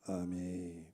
아멘.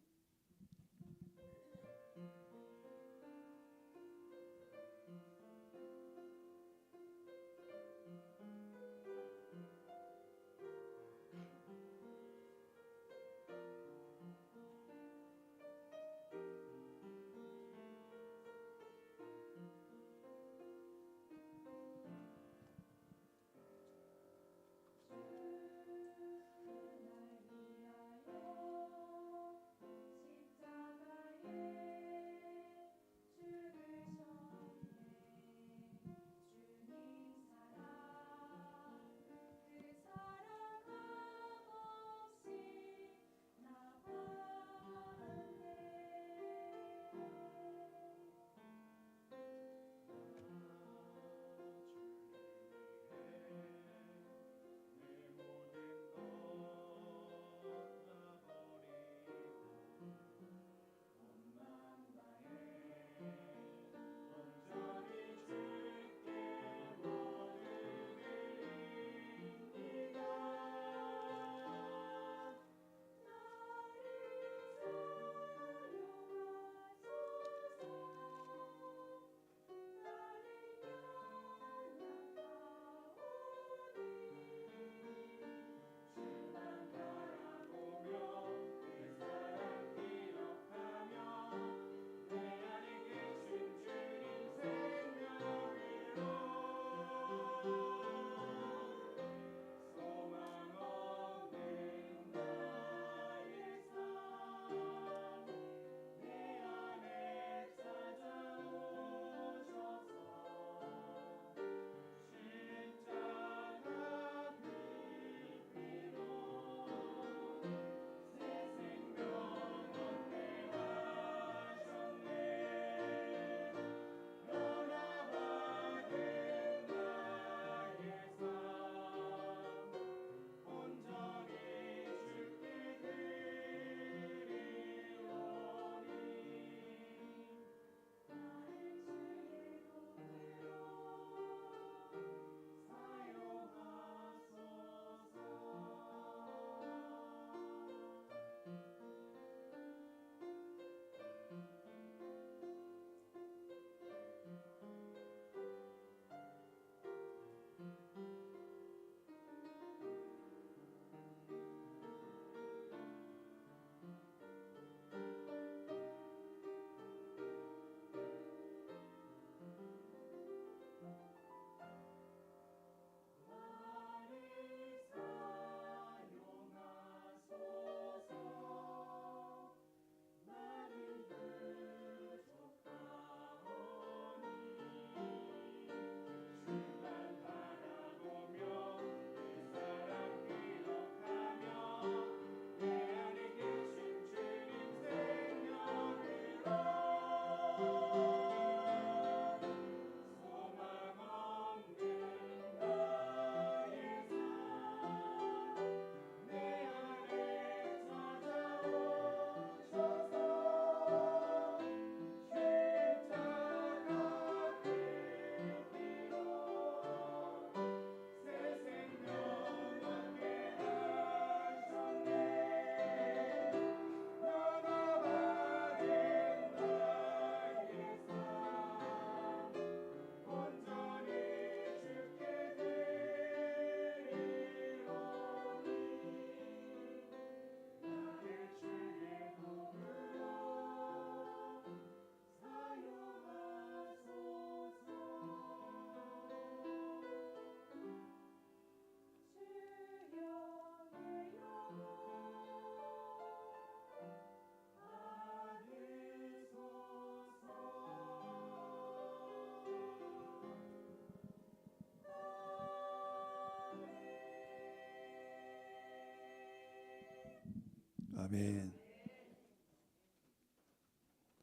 아멘.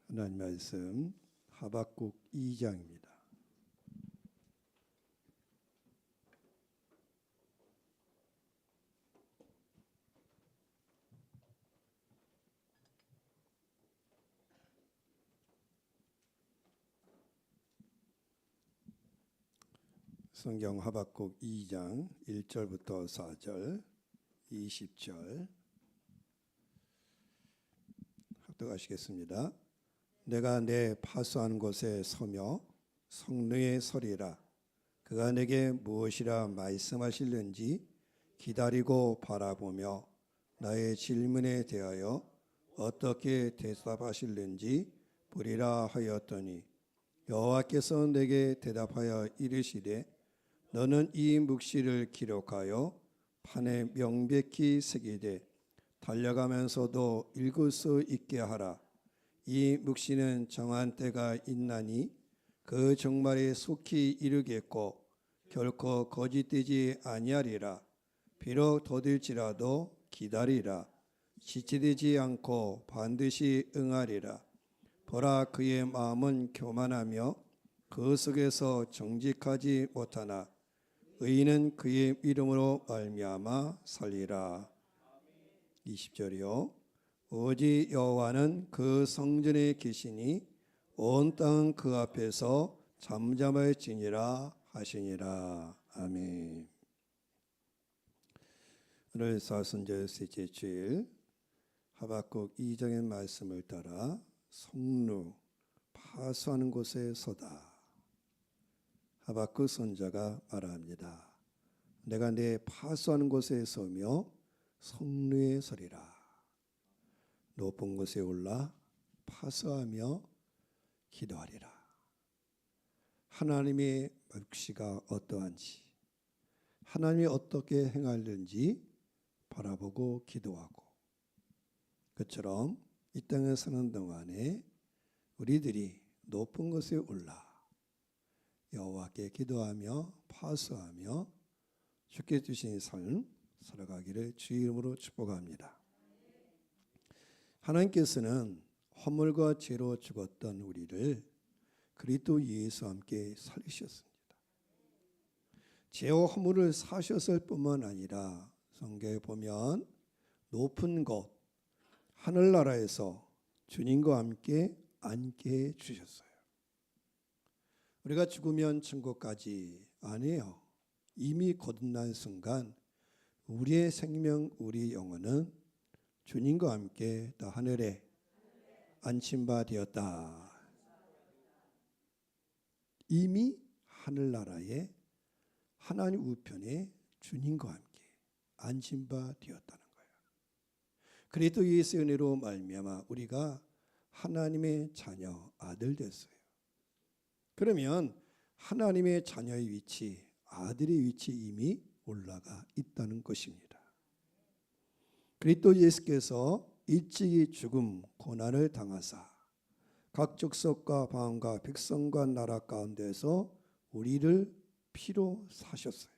하나님 말씀 하박국 2장입니다. 성경 하박국 2장 1절부터 4절, 20절, 합독하시겠습니다. 내가 내 파수한 곳에 서며 성루에 서리라. 그가 내게 무엇이라 말씀하실는지 기다리고 바라보며 나의 질문에 대하여 어떻게 대답하실는지 보리라 하였더니 여호와께서 내게 대답하여 이르시되 너는 이 묵시를 기록하여 판에 명백히 새기되 달려가면서도 읽을 수 있게 하라. 이 묵시는 정한 때가 있나니 그 종말이 속히 이르겠고 결코 거짓되지 아니하리라. 비록 더딜지라도 기다리라. 지체되지 않고 반드시 응하리라. 보라, 그의 마음은 교만하며 그 속에서 정직하지 못하나 의인은 그의 이름으로 말미암아 살리라. 20절이요. 오직 여호와는 그 성전에 계시니 온 땅은 그 앞에서 잠잠할지니라 하시니라. 아멘. 오늘 사순절 셋째 주일 하박국 2장의 말씀을 따라 성루 파수하는 곳에 서다. 하박국 선자가 말합니다. 내가 내 파수하는 곳에 서며 성루에 서리라. 높은 곳에 올라 파수하며 기도하리라. 하나님의 묵시가 어떠한지, 하나님이 어떻게 행하는지 바라보고 기도하고, 그처럼 이 땅에 사는 동안에 우리들이 높은 곳에 올라 여호와께 기도하며 파수하며 주께 주신 삶 살아가기를 주의 이름으로 축복합니다. 하나님께서는 허물과 죄로 죽었던 우리를 그리스도 예수와 함께 살리셨습니다. 죄와 허물을 사셨을 뿐만 아니라 성경에 보면 높은 곳 하늘나라에서 주님과 함께 앉게 해주셨어요. 우리가 죽으면 천국까지 아니에요. 이미 거듭난 순간 우리의 생명, 우리 영혼은 주님과 함께 다 하늘에 앉힌 바 되었다. 이미 하늘나라에 하나님 우편에 주님과 함께 앉힌 바 되었다는 거예요. 그리스도 예수의 은혜로 말미암아 우리가 하나님의 자녀, 아들 됐어요. 그러면 하나님의 자녀의 위치, 아들의 위치 이미 올라가 있다는 것입니다. 그리스도 예수께서 일찍이 죽음, 고난을 당하사 각 족속과 방언과 백성과 나라 가운데서 우리를 피로 사셨어요.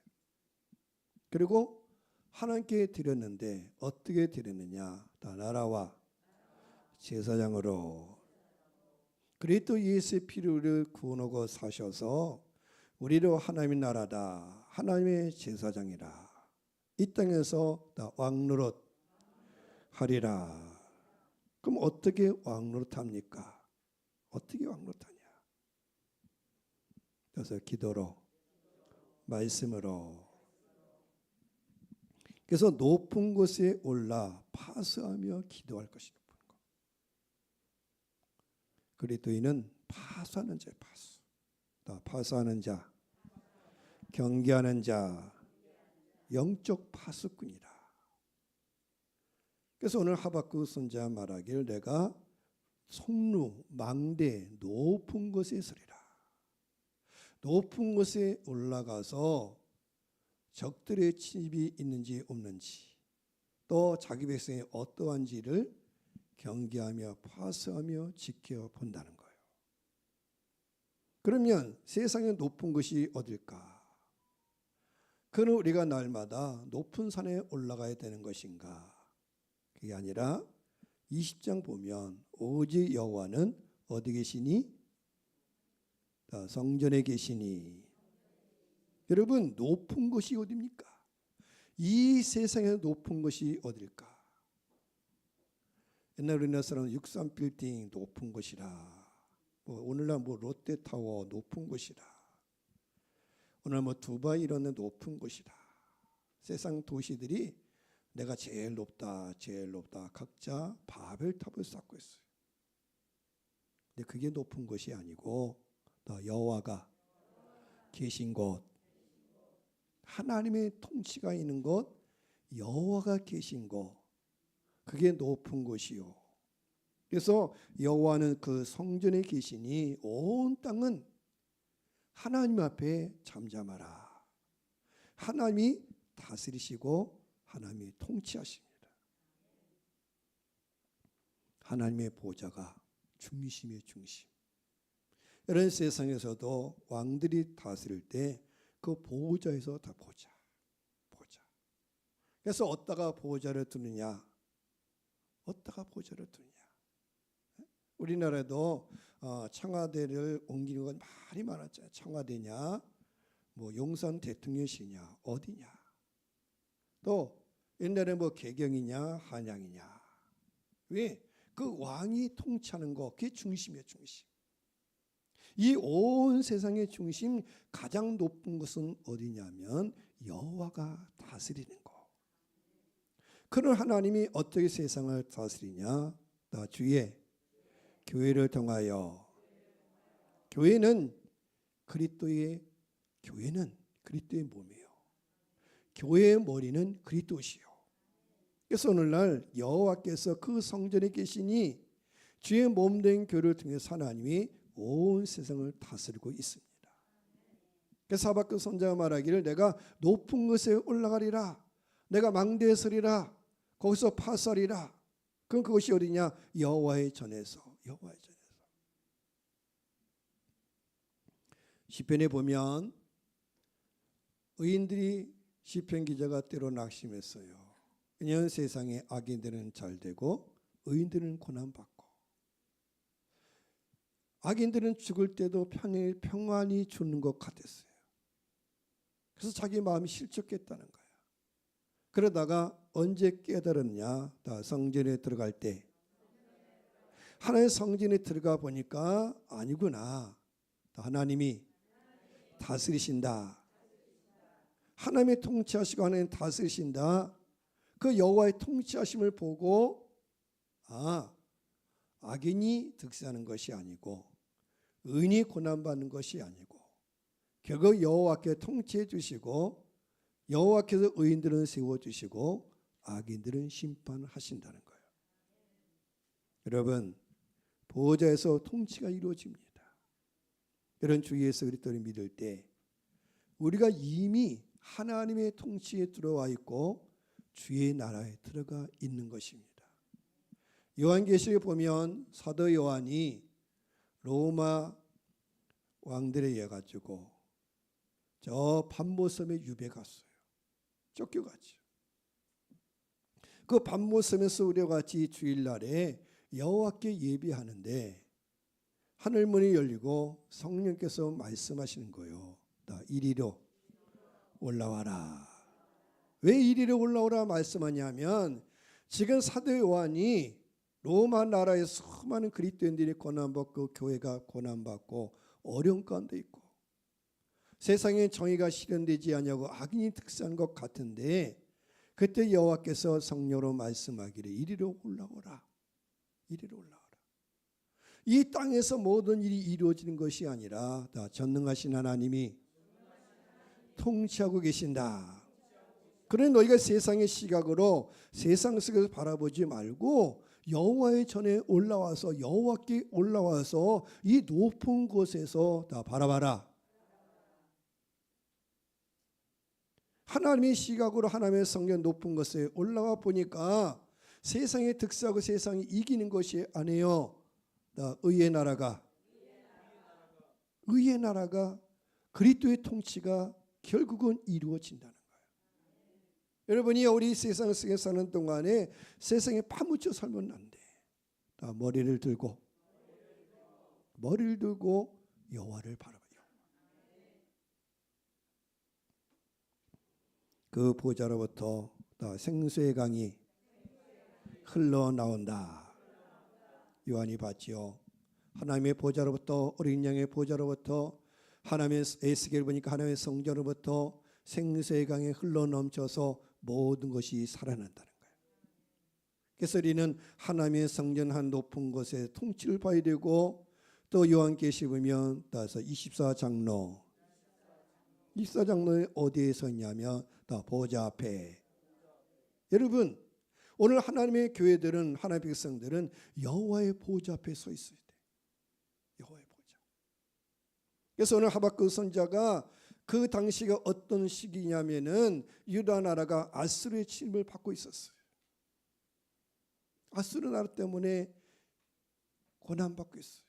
그리고 하나님께 드렸는데 어떻게 드렸느냐? 다 나라와 제사장으로 그리스도 예수의 피를 구원하고 사셔서 우리로 하나님의 나라다, 하나님의 제사장이라, 이 땅에서 다 왕노릇 하리라. 그럼 어떻게 왕노릇합니까? 어떻게 왕노릇하냐? 그래서 기도로, 말씀으로. 그래서 높은 곳에 올라 파수하며 기도할 것이 높은 것. 그리스도인은 파수하는 자예요. 파수. 다 파수하는 자, 경계하는 자, 영적 파수꾼이라. 그래서 오늘 하박국 선지자 말하기를 내가 성루, 망대, 높은 곳에 서리라. 높은 곳에 올라가서 적들의 침입이 있는지 없는지, 또 자기 백성이 어떠한지를 경계하며 파수하며 지켜본다는 거예요. 그러면 세상의 높은 곳이 어딜까? 그는 우리가 날마다 높은 산에 올라가야 되는 것인가? 그게 아니라 20장 보면 오직 여호와는 어디 계시니? 성전에 계시니. 여러분, 높은 곳이 어디입니까? 이 세상에 높은 곳이 어딜까? 옛날 우리나라 사람은 63빌딩 높은 곳이라, 오늘날 롯데타워 높은 곳이라, 오늘 두바이 이런 데 높은 곳이라. 세상 도시들이 내가 제일 높다, 제일 높다. 각자 바벨탑을 쌓고 있어요. 근데 그게 높은 곳이 아니고 여호와가 계신 곳, 하나님의 통치가 있는 곳, 여호와가 계신 곳, 그게 높은 곳이요. 그래서 여호와는 그 성전에 계시니 온 땅은 하나님 앞에 잠잠하라. 하나님이 다스리시고 하나님이 통치하십니다. 하나님의 보좌가 중심의 중심. 이런 세상에서도 왕들이 다스릴 때 그 보좌에서 다 보자. 그래서 어디다가 보좌를 두느냐? 어디다가 보좌를 두느냐? 우리나라도 청와대를 옮기는 건 말이 많았잖아요. 청와대냐, 뭐 용산 대통령실이냐, 어디냐. 또 옛날에 뭐 개경이냐, 한양이냐. 왜? 그 왕이 통치하는 거, 그게 중심이에요, 중심. 이 온 세상의 중심, 가장 높은 것은 어디냐면 여호와가 다스리는 거. 그런 하나님이 어떻게 세상을 다스리냐? 주의 교회를 통하여. 교회는 그리스도의 몸이에요. 교회의 머리는 그리스도시요. 그래서 오늘날 여호와께서 그 성전에 계시니 주의 몸된 교회를 통해서 하나님이 온 세상을 다스리고 있습니다. 그래서 하박국 선지자가 말하기를 내가 높은 곳에 올라가리라. 내가 망대에 서리라. 거기서 파설이라. 그럼 그것이 어디냐? 여호와의 전에서. 시편에 보면 의인들이 시편 기자가 때로 낙심했어요. 왜냐하면 세상에 악인들은 잘 되고 의인들은 고난받고, 악인들은 죽을 때도 평안히 죽는 것 같았어요. 그래서 자기 마음이 실족했다는 거야. 그러다가 언제 깨달았냐? 성전에 들어갈 때. 하나님의 성전에 들어가 보니까 아니구나. 하나님이 다스리신다. 하나님의 통치하시고 하나님 다스리신다. 그 여호와의 통치하심을 보고 악인이 득세하는 것이 아니고 의인이 고난받는 것이 아니고 결국 여호와께 통치해 주시고 여호와께서 의인들은 세워주시고 악인들은 심판하신다는 거예요. 여러분, 보호자에서 통치가 이루어집니다. 이런 주 예수 그리스도를 믿을 때 우리가 이미 하나님의 통치에 들어와 있고 주의 나라에 들어가 있는 것입니다. 요한계시록에 보면 사도 요한이 로마 왕들에 의해 가지고 저 반모섬에 유배 갔어요. 쫓겨갔죠. 그 반모섬에서 우리와 같이 주일날에 여호와께 예배하는데 하늘문이 열리고 성령께서 말씀하시는 거예요. 이리로 올라와라. 왜 이리로 올라오라 말씀하냐면 지금 사도 요한이 로마 나라의 수많은 그리스도인들이 고난받고 교회가 고난받고 어려운 가운데 있고 세상에 정의가 실현되지 않냐고 악인이 득세한 것 같은데 그때 여호와께서 성령으로 말씀하기를 이리로 올라오라. 이리로 올라오라. 이 땅에서 모든 일이 이루어지는 것이 아니라 다 전능하신 하나님이 통치하고 계신다. 그래 너희가 세상의 시각으로 세상 속에서 바라보지 말고 여호와의 전에 올라와서 여호와께 올라와서 이 높은 곳에서 다 바라봐라. 하나님의 시각으로 하나님의 성전 높은 곳에 올라와 보니까 세상에 득세하고 세상이 이기는 것이 아니에요. 의의 나라가 그리스도의 통치가 결국은 이루어진다는 거예요. 여러분이 우리 세상 속에 사는 동안에 세상에 파묻혀 살면 안 돼. 머리를 들고 여호와를 바라봐요. 그 보좌로부터 생수의 강이 흘러나온다. 요한이 봤지요. 하나님의 보좌로부터 어린 양의 보좌로부터 하나님의 에스겔을 보니까 하나님의 성전으로부터 생수의 강이 흘러넘쳐서 모든 것이 살아난다는 거예요. 그래서 우리는 하나님의 성전 한 높은 곳에 통치를 봐야 되고 또 요한계시 보면 따라서 24장로에 어디에 서 있냐면 다 보좌 앞에. 여러분, 오늘 하나님의 교회들은, 하나님의 백성들은 여호와의 보좌 앞에 서 있어야 돼. 여호와의 보좌. 그래서 오늘 하박국 선지자가 그 당시가 어떤 시기냐면은 유다 나라가 아수르의 침을 받고 있었어요. 아수르 나라 때문에 고난받고 있어요.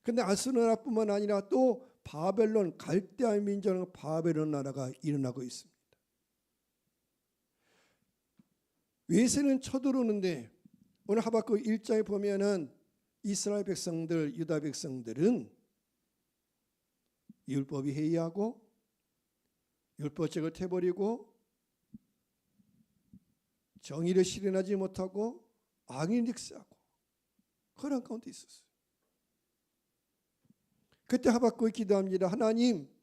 근데 아수르 나라뿐만 아니라 또 바벨론, 갈대아 민족의 바벨론 나라가 일어나고 있습니다. 외세는 쳐들어오는데 오늘 하박국 1장에 보면은 이스라엘 백성들, 유다 백성들은 율법이 해이하고 율법책을 태버리고 정의를 실현하지 못하고 악인이 득세하고 그런 가운데 있었어요. 그때 하박국이 기도합니다.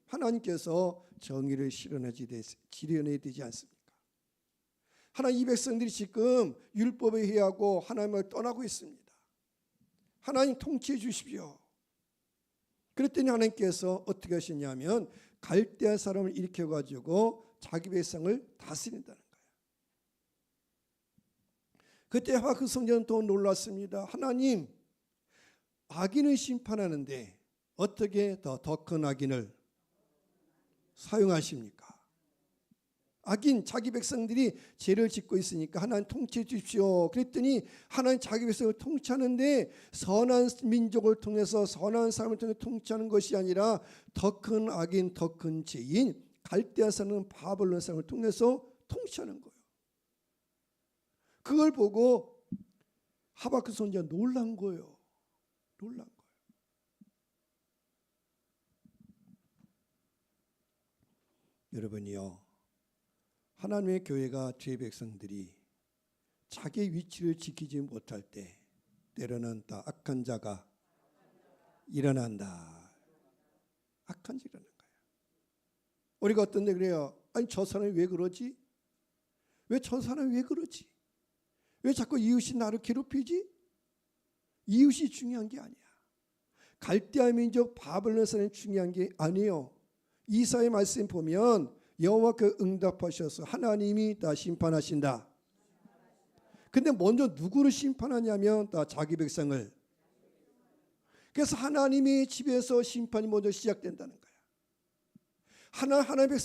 하나님께서 정의를 실현해야 되지 않습니까? 하나님, 이 백성들이 지금 율법에 해하고 하나님을 떠나고 있습니다. 하나님 통치해 주십시오. 그랬더니 하나님께서 어떻게 하시냐면 갈대아 사람을 일으켜가지고 자기 백성을 다스린다는 거예요. 그때 하박국 선지자는 또 놀랐습니다. 하나님, 악인을 심판하는데 어떻게 더 큰 악인을 사용하십니까? 악인, 자기 백성들이 죄를 짓고 있으니까 하나님 통치해 주십시오. 그랬더니 하나님 자기 백성을 통치하는데 선한 민족을 통해서, 선한 사람을 통해 통치하는 것이 아니라 더 큰 악인, 더 큰 죄인 갈대아 사람, 바벨론 사람을 통해서 통치하는 거예요. 그걸 보고 하박국 선지자 놀란 거예요. 놀란 거예요. 여러분이요, 하나님의 교회가, 죄 백성들이 자기 위치를 지키지 못할 때 때로는 다 악한 자가 일어난다. 악한 자 일어나는 거예요. 우리가 어떤 데 그래요. 아니, 저 사람이 왜 그러지? 왜 저 사람이 왜 그러지? 왜 자꾸 이웃이 나를 괴롭히지? 이웃이 중요한 게 아니야. 갈대아 민족 바벨론 사람이 중요한 게 아니에요. 이사의 말씀 보면 여호와께서 응답하셔서 하나님이 다 심판하신다. 근데 먼저 누구를 심판하냐면 다 자기 백성을. 그래서 하나님의 집에서 심판이 먼저 시작된다는 거야. 하나님의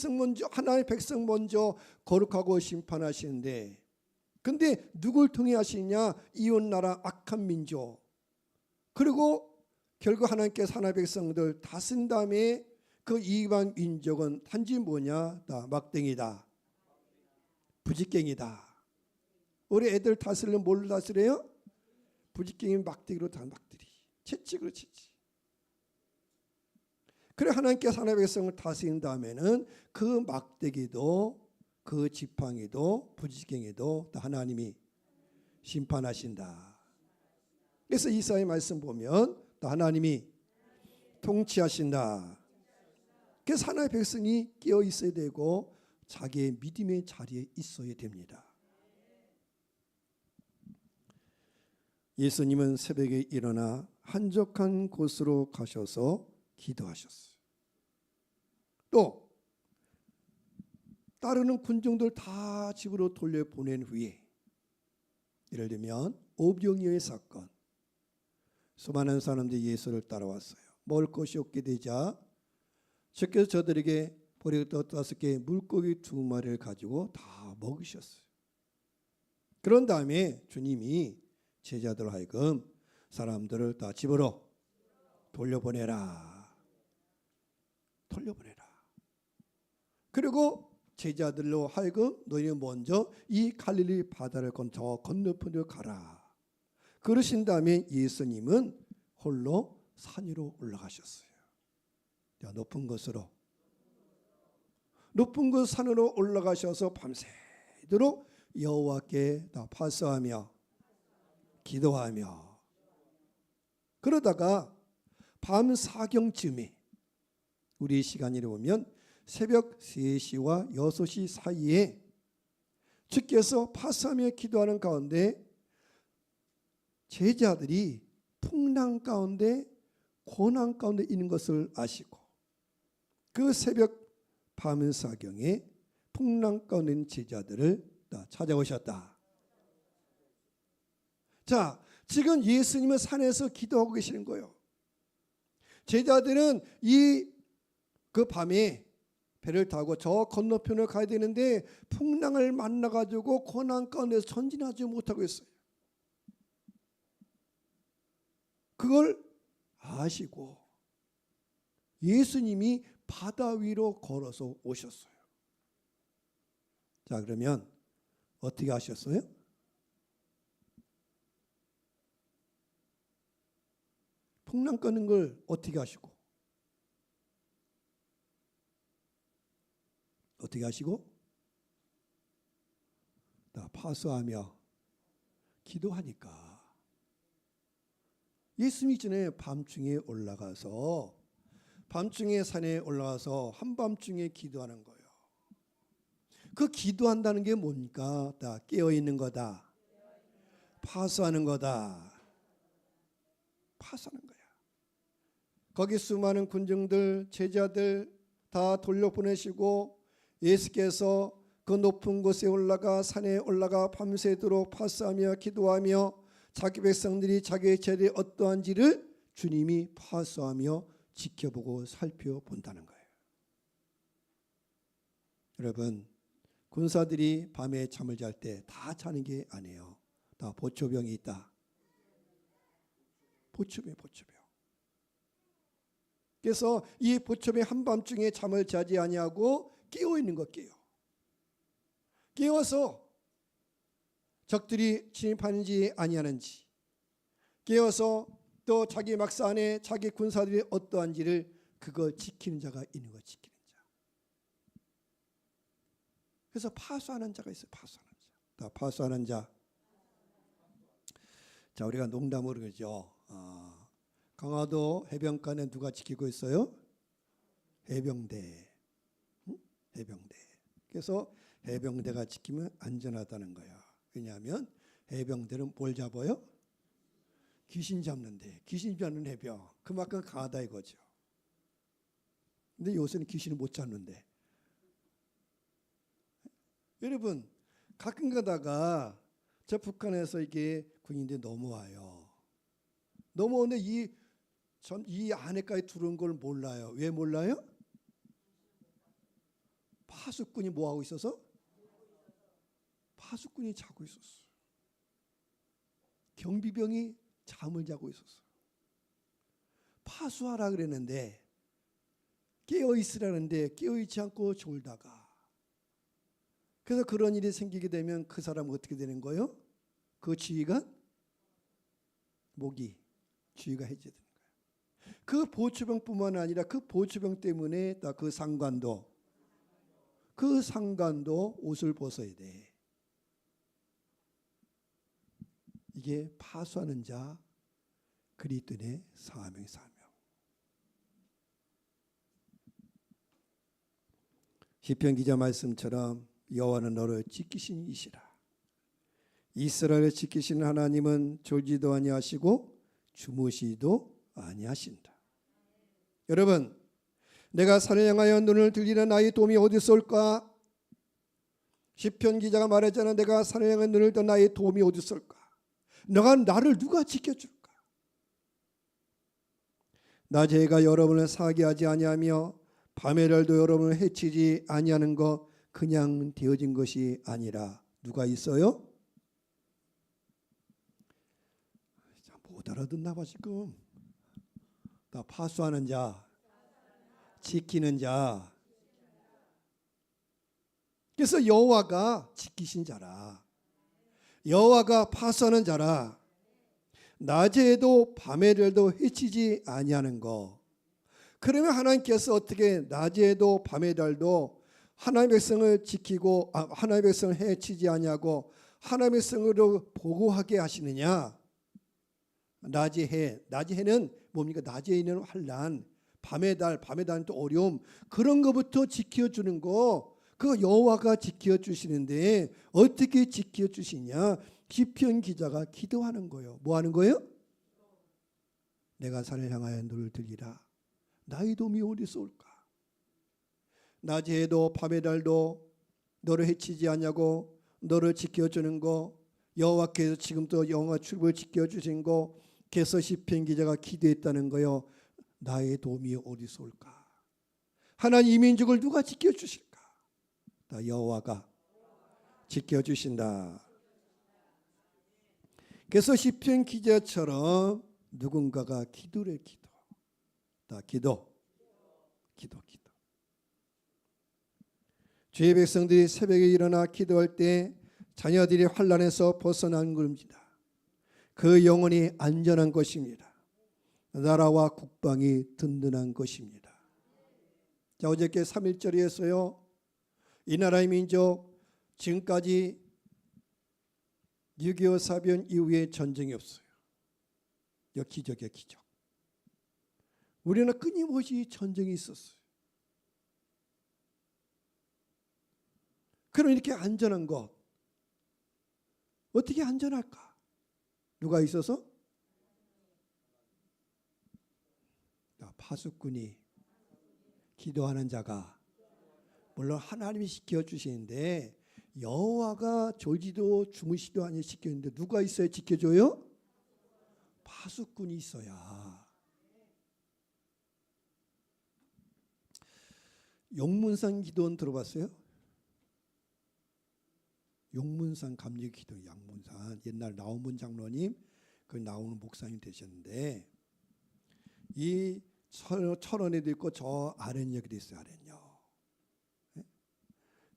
백성 먼저 거룩하고 심판하시는데, 근데 누굴 통해 하시냐? 이웃 나라 악한 민족. 그리고 결국 하나님께서 하나님의 백성들 다스린 다음에 그 이방 민족은 단지 뭐냐? 다 막댕이다, 부직갱이다. 우리 애들 다스리면 뭘로 다스려요? 부직갱이, 막대기로 다 막들이. 채찍으로 치지. 그래 하나님께서 하나님의 백성을 다스린 다음에는 그 막대기도, 그 지팡이도, 부직갱이도 다 하나님이 심판하신다. 그래서 이사야의 말씀 보면 또 하나님이 통치하신다. 그래서 하나님의 백성이 깨어 있어야 되고 자기의 믿음의 자리에 있어야 됩니다. 예수님은 새벽에 일어나 한적한 곳으로 가셔서 기도하셨어요. 또 따르는 군중들 다 집으로 돌려보낸 후에, 예를 들면 오병이어의 사건, 수많은 사람들이 예수를 따라왔어요. 먹을 것이 없게 되자 주께서 저들에게 보리떡 5개, 물고기 2마리를 가지고 다 먹으셨어요. 그런 다음에 주님이 제자들 하여금 사람들을 다 집으로 돌려보내라. 그리고 제자들로 하여금 너희는 먼저 이 갈릴리 바다를 저 건너편으로 가라. 그러신 다음에 예수님은 홀로 산 위로 올라가셨어요. 높은 곳 산으로 올라가셔서 밤새도록 여호와께 다 파수하며 기도하며, 그러다가 밤 사경쯤에, 우리 시간으로 보면 새벽 3시와 6시 사이에 주께서 파수하며 기도하는 가운데 제자들이 풍랑 가운데 고난 가운데 있는 것을 아시고 그 새벽 밤사경에 풍랑 가운데 있는 제자들을 찾아오셨다. 자, 지금 예수님은 산에서 기도하고 계시는 거예요. 제자들은 그 밤에 배를 타고 저 건너편을 가야 되는데 풍랑을 만나가지고 고난 가운데서 전진하지 못하고 있어요. 그걸 아시고 예수님이 바다 위로 걸어서 오셨어요. 자, 그러면 어떻게 하셨어요? 풍랑 끄는 걸 어떻게 하시고? 어떻게 하시고? 파수하며 기도하니까. 예수님이 전에 밤중에 올라가서 밤중에 산에 올라가서 한밤중에 기도하는 거예요. 그 기도한다는 게 뭡니까? 다 깨어있는 거다. 파수하는 거다. 파수하는 거야. 거기 수많은 군중들, 제자들 다 돌려보내시고 예수께서 그 높은 곳에 올라가 산에 올라가 밤새도록 파수하며 기도하며 자기 백성들이 자기의 죄들이 어떠한지를 주님이 파수하며 지켜보고 살펴본다는 거예요. 여러분, 군사들이 밤에 잠을 잘 때 다 자는 게 아니에요. 다 보초병이 있다. 보초병. 그래서 이 보초병 한밤중에 잠을 자지 아니하고 깨어 있는 것 깨어서 적들이 진입하는지 아니하는지 깨어서 또 자기 막사 안에 자기 군사들이 어떠한지를 그거 지키는 자가 있는 거 지키는 자. 그래서 파수하는 자가 있어요. 파수하는 자. 자, 우리가 농담으로 그러죠. 강화도 해변가에 누가 지키고 있어요? 해병대. 해병대. 그래서 해병대가 지키면 안전하다는 거야. 왜냐하면 해병대는 뭘 잡아요? 귀신 잡는데. 귀신 잡는 해병. 그만큼 강하다 이거죠. 근데 요새는 귀신을 못 잡는데. 여러분, 가끔 가다가 저 북한에서 이게 군인들이 넘어와요. 넘어오는데 이 안에까지 들어온 걸 몰라요. 왜 몰라요? 파수꾼이 뭐하고 있어서? 파수꾼이 자고 있었어. 경비병이 잠을 자고 있었어. 파수하라 그랬는데 깨어있으라는데 깨어있지 않고 졸다가 그래서 그런 일이 생기게 되면 그 사람은 어떻게 되는 거예요? 그 지휘가 지휘가 해제되는 거예요. 그 보초병뿐만 아니라 그 보초병 때문에 그 상관도 옷을 벗어야 돼. 이게 파수하는 자 그리스도인의 사명. 시편 기자 말씀처럼 여호와는 너를 지키신 이시라. 이스라엘을 지키시는 하나님은 졸지도 아니하시고 주무시도 아니하신다. 여러분, 내가 산을 향하여 눈을 들리는 나의 도움이 어디서 올까? 시편 기자가 말했잖아. 내가 산을 향하여 눈을 든 나의 도움이 어디서 올까? 나를 누가 지켜줄까? 낮에 해가 여러분을 사게 하지 아니하며 밤의 별도 여러분을 해치지 아니하는 것 그냥 되어진 것이 아니라 누가 있어요? 못 알아듣나 봐 지금. 다 파수하는 자, 지키는 자. 그래서 여호와가 지키신 자라. 여호와가 파수하는 자라. 낮에도 밤의 별도 해치지 아니하는 거. 그러면 하나님께서 어떻게 낮에도 밤의 달도 하나님의 백성을 지키고 하나님의 백성을 해치지 아니하고 하나님의 백성으로 보호하게 하시느냐? 낮의 해는 뭡니까? 낮에 있는 환난, 밤의 달은 또 어려움, 그런 것부터 지켜주는 거, 그거 여호와가 지켜주시는데 어떻게 지켜주시냐? 시편 기자가 기도하는 거예요. 뭐 하는 거예요? 내가 산을 향하여 너를 들리라. 나의 도움이 어디서 올까? 낮에도 밤의 달도 너를 해치지 않냐고 너를 지켜주는 거, 여호와께서 지금도 영화 출구를 지켜주신 거, 개서 시편 기자가 기도했다는 거요. 나의 도움이 어디서 올까? 하나님 이 민족을 누가 지켜주실까? 다 여호와가 지켜주신다. 그래서 시편 기자처럼 누군가가 기도를 기도. 다 기도. 주의 백성들이 새벽에 일어나 기도할 때 자녀들이 환난에서 벗어난 것입니다. 그 영혼이 안전한 것입니다. 나라와 국방이 든든한 것입니다. 자, 어저께 3.1절에서요. 이 나라의 민족 지금까지 6.25 사변 이후에 전쟁이 없어요. 기적이야, 기적. 우리는 끊임없이 전쟁이 있었어요. 그럼 이렇게 안전한 것 어떻게 안전할까? 누가 있어서? 파수꾼이 기도하는 자가 물론 하나님이 지켜주시는데 여호와가 졸지도 주무시도 아니 지키는데 누가 있어야 지켜줘요? 파수꾼이 있어야. 용문산 기도원 들어봤어요? 용문산 감리 기도, 양문산. 옛날 나오문 장로님 그 나오는 목사님 되셨는데 이 철원에도 있고 저 아랫역에도 있어요. 아랫역.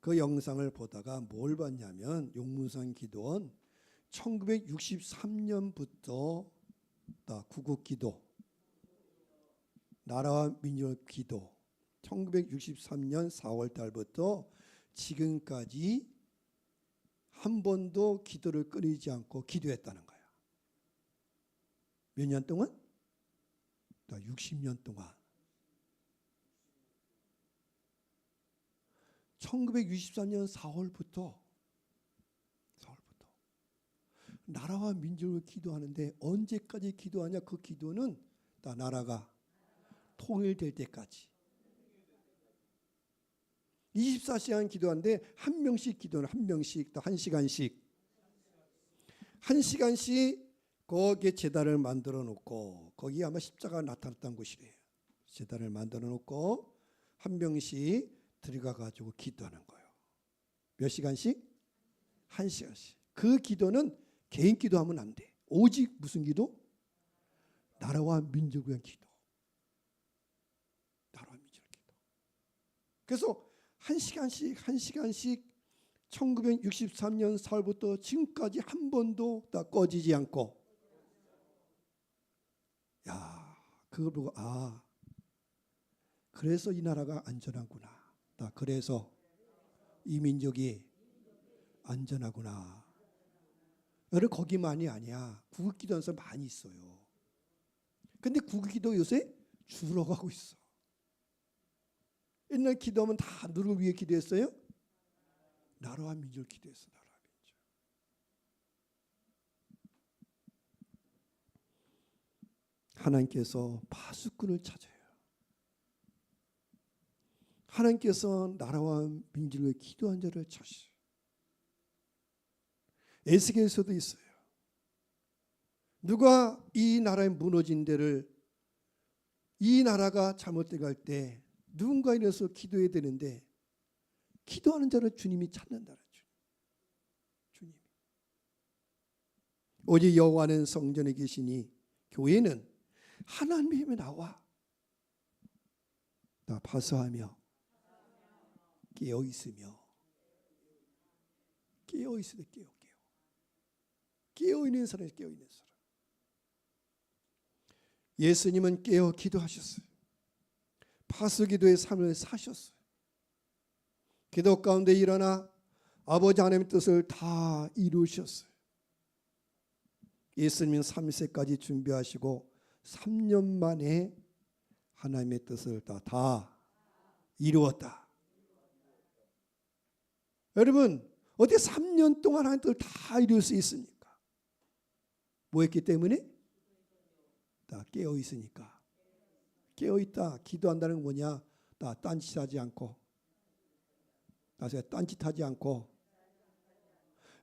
그 영상을 보다가 뭘 봤냐면 용문산 기도원 1963년부터 구국기도, 나라와 민족 기도 1963년 4월 달부터 지금까지 한 번도 기도를 끊이지 않고 기도했다는 거야. 몇 년 동안? 60년 동안. 1963년 4월부터 나라와 민족을 기도하는데 언제까지 기도하냐? 그 기도는 다 나라가 통일될 때까지 24시간 기도하는데 한 명씩 기도는 한 명씩 또 1시간씩 거기에 제단을 만들어 놓고 거기 아마 십자가 나타났던 곳이래요. 제단을 만들어 놓고 한 명씩 들어가 가지고 기도하는 거예요. 몇 시간씩? 1시간씩. 그 기도는 개인 기도하면 안 돼. 오직 무슨 기도? 나라와 민족을 위한 기도. 나라와 민족을 기도. 그래서 1시간씩 1963년 4월부터 지금까지 한 번도 다 꺼지지 않고 그걸 보고 그래서 이 나라가 안전하구나. 그래서 이 민족이 안전하구나. 여러분 거기만이 아니야. 구국기도하는 사람 많이 있어요. 근데 구국기도 요새 줄어가고 있어. 옛날 기도하면 다 누구를 위해 기도했어요? 나라와 민족을 기도했어. 나라와 민족. 하나님께서 파수꾼을 찾아요. 하나님께서 나라와 민족을 기도한 자를 찾으셔요. 에스겔에서도 있어요. 누가 이 나라에 무너진 데를 이 나라가 잘못돼 갈 때 누군가 일어서 기도해야 되는데 기도하는 자를 주님이 찾는다는 주님. 오직 여호와는 성전에 계시니 교회는 하나님의 힘에 나와 파수하며 깨어 있으며 깨어 있는 사람이 깨어 있는 사람. 예수님은 깨어 기도하셨어요. 파수기도의 삶을 사셨어요. 기도 가운데 일어나 아버지 하나님의 뜻을 다 이루셨어요. 예수님은 30세까지 준비하시고 3년 만에 하나님의 뜻을 다 이루었다. 여러분 어떻게 3년 동안 하나님의 뜻을 다 이룰 수 있습니까? 뭐 했기 때문에? 다 깨어 있으니까. 깨어 있다. 기도한다는 건 뭐냐? 나 딴짓하지 않고, 나서 딴짓하지 않고.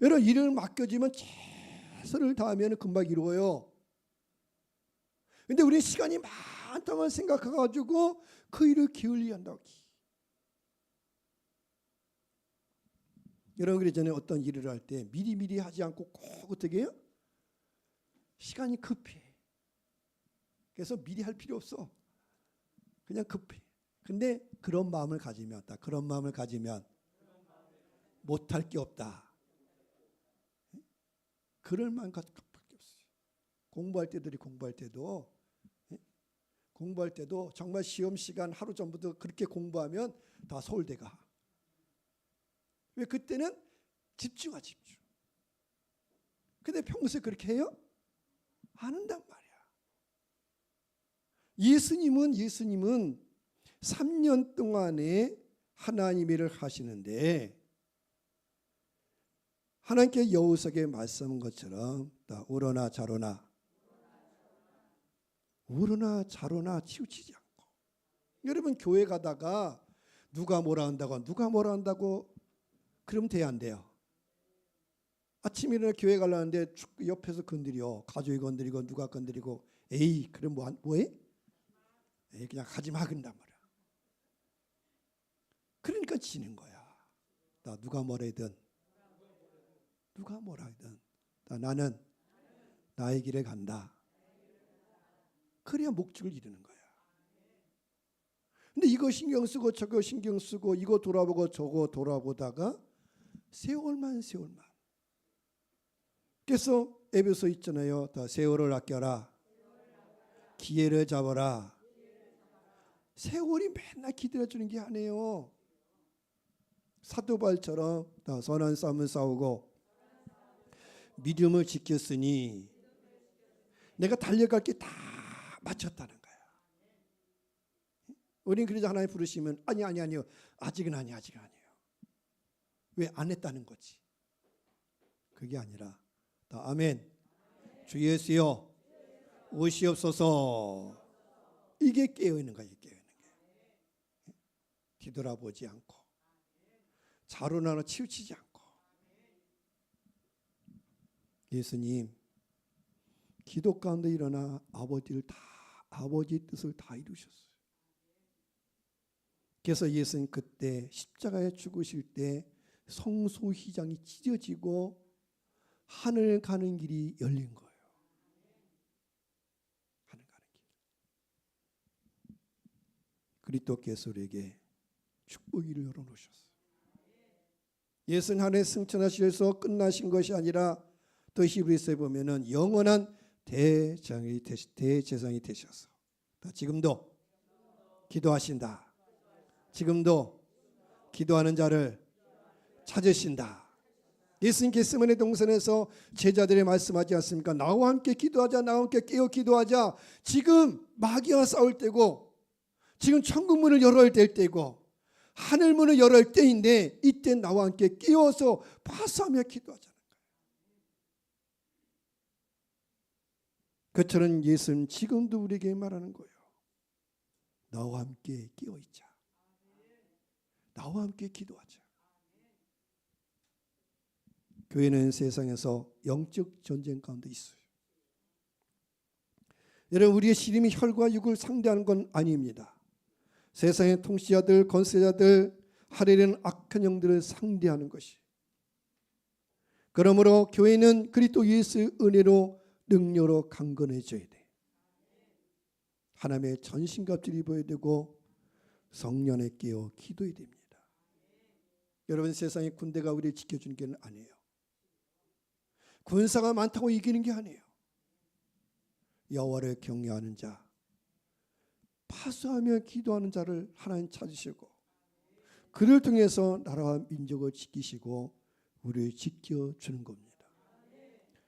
여러분 일을 맡겨지면 최선을 다하면 금방 이루어요. 근데 우리 시간이 많다만 생각해가지고 그 일을 게을리 한다고. 여러분 그러기 전에 어떤 일을 할 때 미리미리 하지 않고 꼭 어떻게 해요? 시간이 급해. 그래서 미리 할 필요 없어. 그냥 급해. 근데 그런 마음을 가지면 못할 게 없다. 그럴 마음 밖에 없어요. 공부할 때도 정말 시험 시간 하루 전부터 그렇게 공부하면 다 서울대 가. 왜? 그때는 집중. 근데 평소에 그렇게 해요? 안 한단 말이야. 예수님은 3년 동안에 하나님의 일을 하시는데 하나님께 여호수아에게 말씀한 것처럼 우러나 자로나 치우치지 않고. 여러분 교회 가다가 누가 뭐라 한다고 그러면 돼야 안 돼요? 아침에 일어나 교회 가려는데 옆에서 건드려. 가족이 건드리고 누가 건드리고 에이 그럼 뭐해? 에이 그냥 하지 마 그런단 말이야. 그러니까 지는 거야. 나 누가 뭐라 하든 나는 나의 길에 간다. 그래야 목적을 이루는 거야. 근데 이거 신경 쓰고 저거 신경 쓰고 이거 돌아보고 저거 돌아보다가 세월만. 그래서 에베소 있잖아요. 세월을 아껴라. 기회를 잡아라. 세월이 맨날 기다려주는 게 아니에요. 사도 바울처럼 선한 싸움을 싸우고 믿음을 지켰으니 내가 달려갈 게 다 마쳤다는 거야. 우리는 그래서 하나님 부르시면 아니요. 아직은 아니에요. 왜 안 했다는 거지. 그게 아니라 아멘. 주 예수여 오시옵소서. 이게 깨어있는 거예요. 뒤돌아보지 않고 자로나로 치우치지 않고. 예수님 기도 가운데 일어나 아버지의 뜻을 다 이루셨어요. 그래서 예수님 그때 십자가에 죽으실 때 성소휘장이 찢어지고 하늘 가는 길이 열린 거예요. 하늘 가는 길. 그리스도께서 우리에게 축복을 열어놓으셨어요. 예수는 하늘에 승천하셔서 끝나신 것이 아니라 또 히브리서에 보면은 영원한 대제사장이 되셔서 지금도 기도하신다. 지금도 기도하는 자를 찾으신다. 예수님 겟세마네 동산에서 제자들이 말씀하지 않습니까? 나와 함께 기도하자. 나와 함께 깨어 기도하자. 지금 마귀와 싸울 때고 지금 천국문을 열어야 될 때고 하늘문을 열어야 할 때인데 이때 나와 함께 깨어서 파수하며 기도하자는 거예요. 그처럼 예수는 지금도 우리에게 말하는 거예요. 나와 함께 깨어있자. 나와 함께 기도하자. 교회는 세상에서 영적 전쟁 가운데 있어요. 여러분 우리의 시름이 혈과 육을 상대하는 건 아닙니다. 세상의 통치자들, 권세자들, 하려는 악한 영들을 상대하는 것이. 그러므로 교회는 그리스도 예수의 은혜로 능력으로 강건해져야 돼. 하나님의 전신갑주를 입어야 되고 성령에 깨어 기도해야 됩니다. 여러분 세상의 군대가 우리를 지켜주는 게 아니에요. 군사가 많다고 이기는 게 아니에요. 여호와를 경외하는 자, 파수하며 기도하는 자를 하나님 찾으시고 그를 통해서 나라와 민족을 지키시고 우리를 지켜주는 겁니다.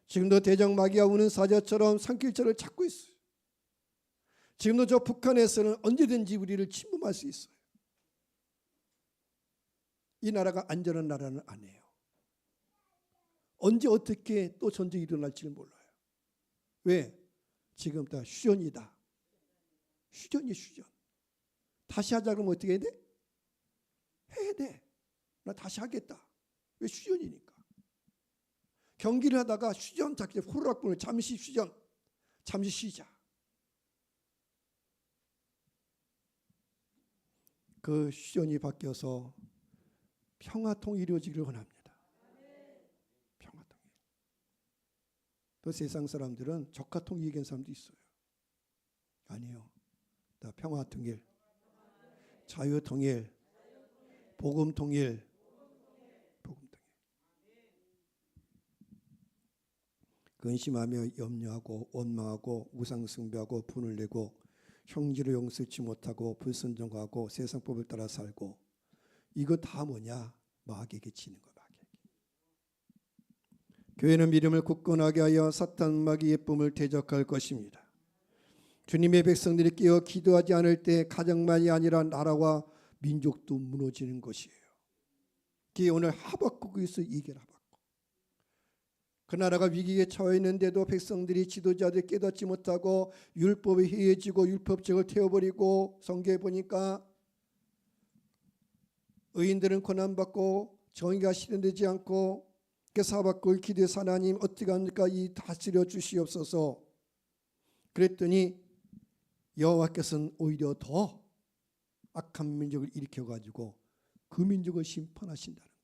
지금도 대적 마귀가 우는 사자처럼 산길처를 찾고 있어요. 지금도 저 북한에서는 언제든지 우리를 침범할 수 있어요. 이 나라가 안전한 나라는 아니에요. 언제 어떻게 또 전쟁이 일어날지를 몰라요. 왜? 지금 다 휴전이다. 휴전이 휴전. 다시 하자 그러면 어떻게 해야 돼? 해야 돼. 나 다시 하겠다. 왜? 휴전이니까. 경기를 하다가 휴전 자기 호루라기 불면 잠시 휴전. 잠시 쉬자. 그 휴전이 바뀌어서 평화통일이 이루어지기를 원합니다. 평화통일. 또 세상 사람들은 적화통일 얘기하는 사람도 있어요. 아니요. 다 평화통일, 자유통일, 복음통일, 복음통일. 근심하며 염려하고 원망하고 우상숭배하고 분을 내고 형제를 용서치 못하고 불순종하고 세상법을 따라 살고, 이거 다 뭐냐? 마귀에게 치는 거. 마귀에게. 교회는 믿음을 굳건하게 하여 사탄 마귀의 뿜을 대적할 것입니다. 주님의 백성들이 깨어 기도하지 않을 때 가정만이 아니라 나라와 민족도 무너지는 것이에요. 그게 오늘 하박국에서 얘기를 하박국. 그 나라가 위기에 처해 있는데도 백성들이 지도자들 깨닫지 못하고 율법에 해해지고 율법책을 태워버리고, 성경에 보니까 의인들은 고난받고 정의가 실현되지 않고, 그래서 하박국을 기도해서 하나님 어떻게 합니까? 이 다스려 주시옵소서. 그랬더니 여호와께서는 오히려 더 악한 민족을 일으켜가지고 그 민족을 심판하신다는 거예요.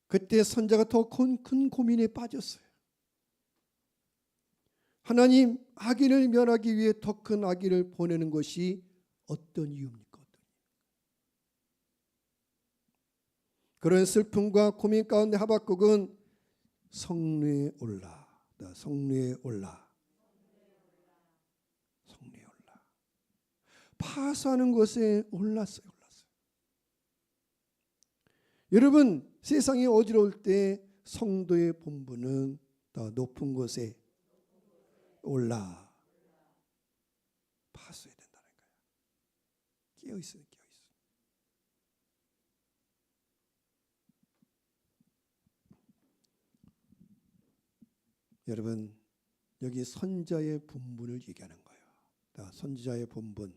그때 선자가 더 큰 고민에 빠졌어요. 하나님, 악인을 멸하기 위해 더 큰 악인을 보내는 것이 어떤 이유입니까? 그런 슬픔과 고민 가운데 하박국은 성루에 올라, 성루에 올라, 성루에 올라, 파수하는 곳에 올랐어요. 여러분, 세상이 어지러울 때 성도의 본분은 더 높은 곳에 올라 파수해야 된다는 거예요. 깨어 있어요, 깨어 있어. 여러분, 여기 선자의 본분을 얘기하는 거예요. 선자의 본분.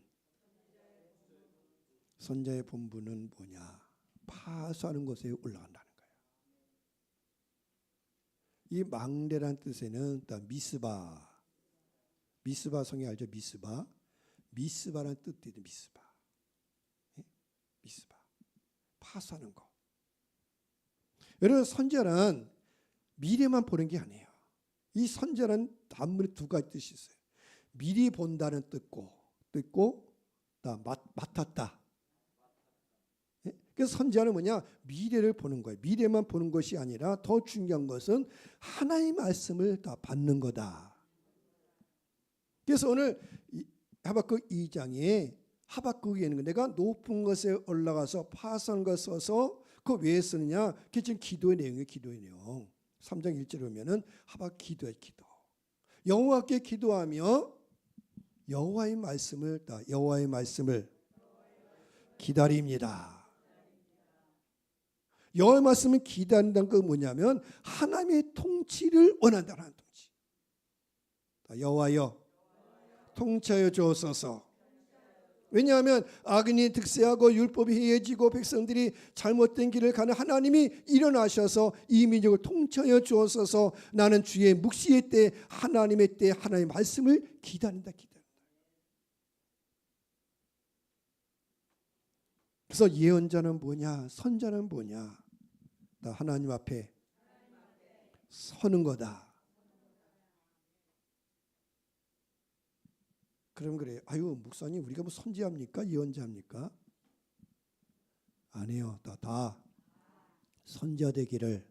선자의 본분은 뭐냐? 파수하는 곳에 올라간다는 거예요. 이 망대란 뜻에는 미스바, 미스바 성이 알죠? 미스바, 미스바란 뜻도 있는 미스바, 미스바, 파수하는 거. 여러분, 선자란 미래만 보는 게 아니에요. 이 선자란 단문에 두 가지 뜻이 있어요. 미리 본다는 뜻고 맡았다. 그래서 선지자는 뭐냐? 미래를 보는 거예요. 미래만 보는 것이 아니라 더 중요한 것은 하나님의 말씀을 다 받는 거다. 그래서 오늘 하박국 2장에 하박국에는 내가 높은 것에 올라가서 파수하는 것을 써서 그 왜 쓰느냐? 그게 지금 기도의 내용이에요. 기도의 내용. 3장 1절에 보면은 하박국 기도의 기도. 여호와께 기도하며 여호와의 말씀을 기다립니다. 여호와의 말씀을 기다린다는 건 뭐냐면 하나님의 통치를 원한다는 통치. 여호와여 통치하여 주옵소서. 왜냐하면 악인이 득세하고 율법이 해해지고 백성들이 잘못된 길을 가는 하나님이 일어나셔서 이 민족을 통치하여 주옵소서. 나는 주의 묵시의 때 하나님의 때 하나님의 말씀을 기다린다. 그래서 예언자는 뭐냐? 선자는 뭐냐? 나 하나님 앞에 서는 거다. 그럼 그래요. 아유, 목사님, 우리가 뭐 선지자입니까? 예언자입니까? 아니요. 다 선지자 되기를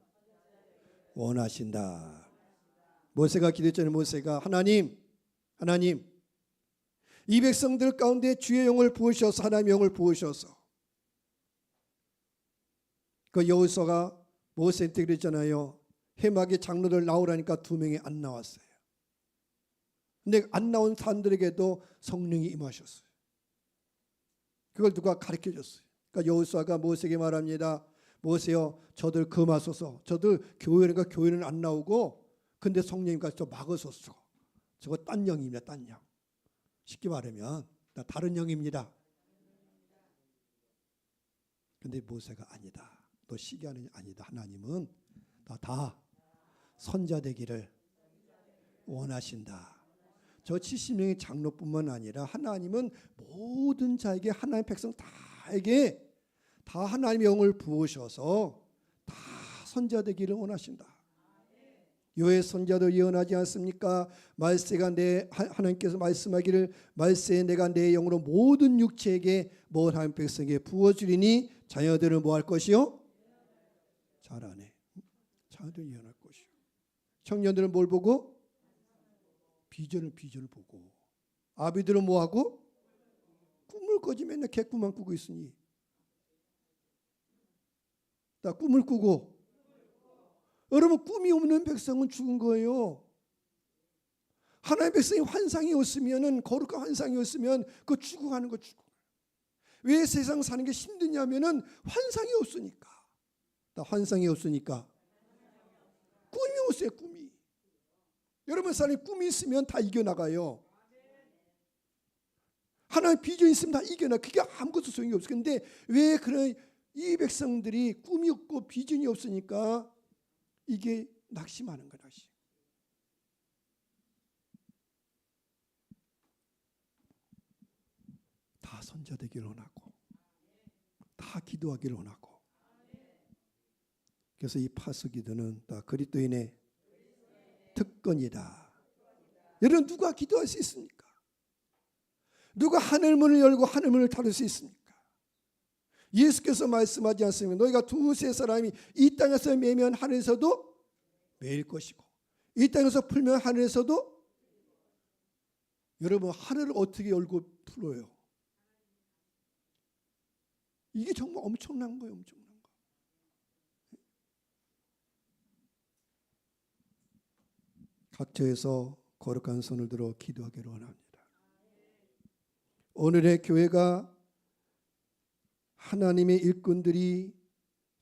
원하신다. 모세가 기도했잖아요. 모세가 하나님, 이 백성들 가운데 주의 영을 부으셔서, 하나님의 영을 부으셔서. 그 여호수아가 모세한테 그랬잖아요. 해막의 장로들 나오라니까 2명이 안 나왔어요. 근데 안 나온 사람들에게도 성령이 임하셨어요. 그걸 누가 가르쳐 줬어요. 그러니까 여호수아가 모세에게 말합니다. 뭐세요? 저들 금하소서. 저들 교회는 안 나오고 근데 성령님까지 또 막으소서. 저거 딴 영입니다. 딴 영. 쉽게 말하면 다른 영입니다. 근데 모세가 아니다. 너 시기하는 아니다. 하나님은 다 선자 되기를 원하신다. 저 70명의 장로뿐만 아니라 하나님은 모든 자에게 하나님의 백성 다에게 다 하나님의 영을 부으셔서 다 선자 되기를 원하신다. 요의 선자도 예언하지 않습니까? 말세가 하나님께서 말씀하기를 말세에 내가 내 영으로 모든 육체에게 모든 하나님 백성에게 부어주리니 자녀들은 뭐 할 것이요? 잘하네. 자녀들은 예언할 것이요. 청년들은 뭘 보고? 비전을 보고. 아비들은 뭐 하고? 꿈을 꾸지. 맨날 개꿈만 꾸고 있으니. 나 꿈을 꾸고. 여러분, 꿈이 없는 백성은 죽은 거예요. 하나님의 백성이 환상이 없으면은, 거룩한 환상이 없으면 그거 죽어가는 거 죽어. 왜 세상 사는 게 힘드냐면은 환상이 없으니까. 나 환상이 없으니까. 꿈이 없어요. 꿈이. 여러분, 사람이 꿈이 있으면 다 이겨나가요. 하나님 비전이 있으면 다 이겨나. 그게 아무것도 소용이 없어요. 근데 왜 그런 이 백성들이 꿈이 없고 비전이 없으니까 이게 낙심하는 거야. 낙심. 다 선자 되기를 원하고 다 기도하기를 원하고. 그래서 이 파수기도는 다 그리스도인의 특권이다. 여러분, 누가 기도할 수 있습니까? 누가 하늘문을 열고 하늘문을 닫을 수 있습니까? 예수께서 말씀하지 않습니까? 너희가 두세 사람이 이 땅에서 매면 하늘에서도 매일 것이고 이 땅에서 풀면 하늘에서도. 여러분, 하늘을 어떻게 열고 풀어요? 이게 정말 엄청난 거예요. 엄청난 거. 각처에서 거룩한 손을 들어 기도하기를 원합니다. 오늘의 교회가 하나님의 일꾼들이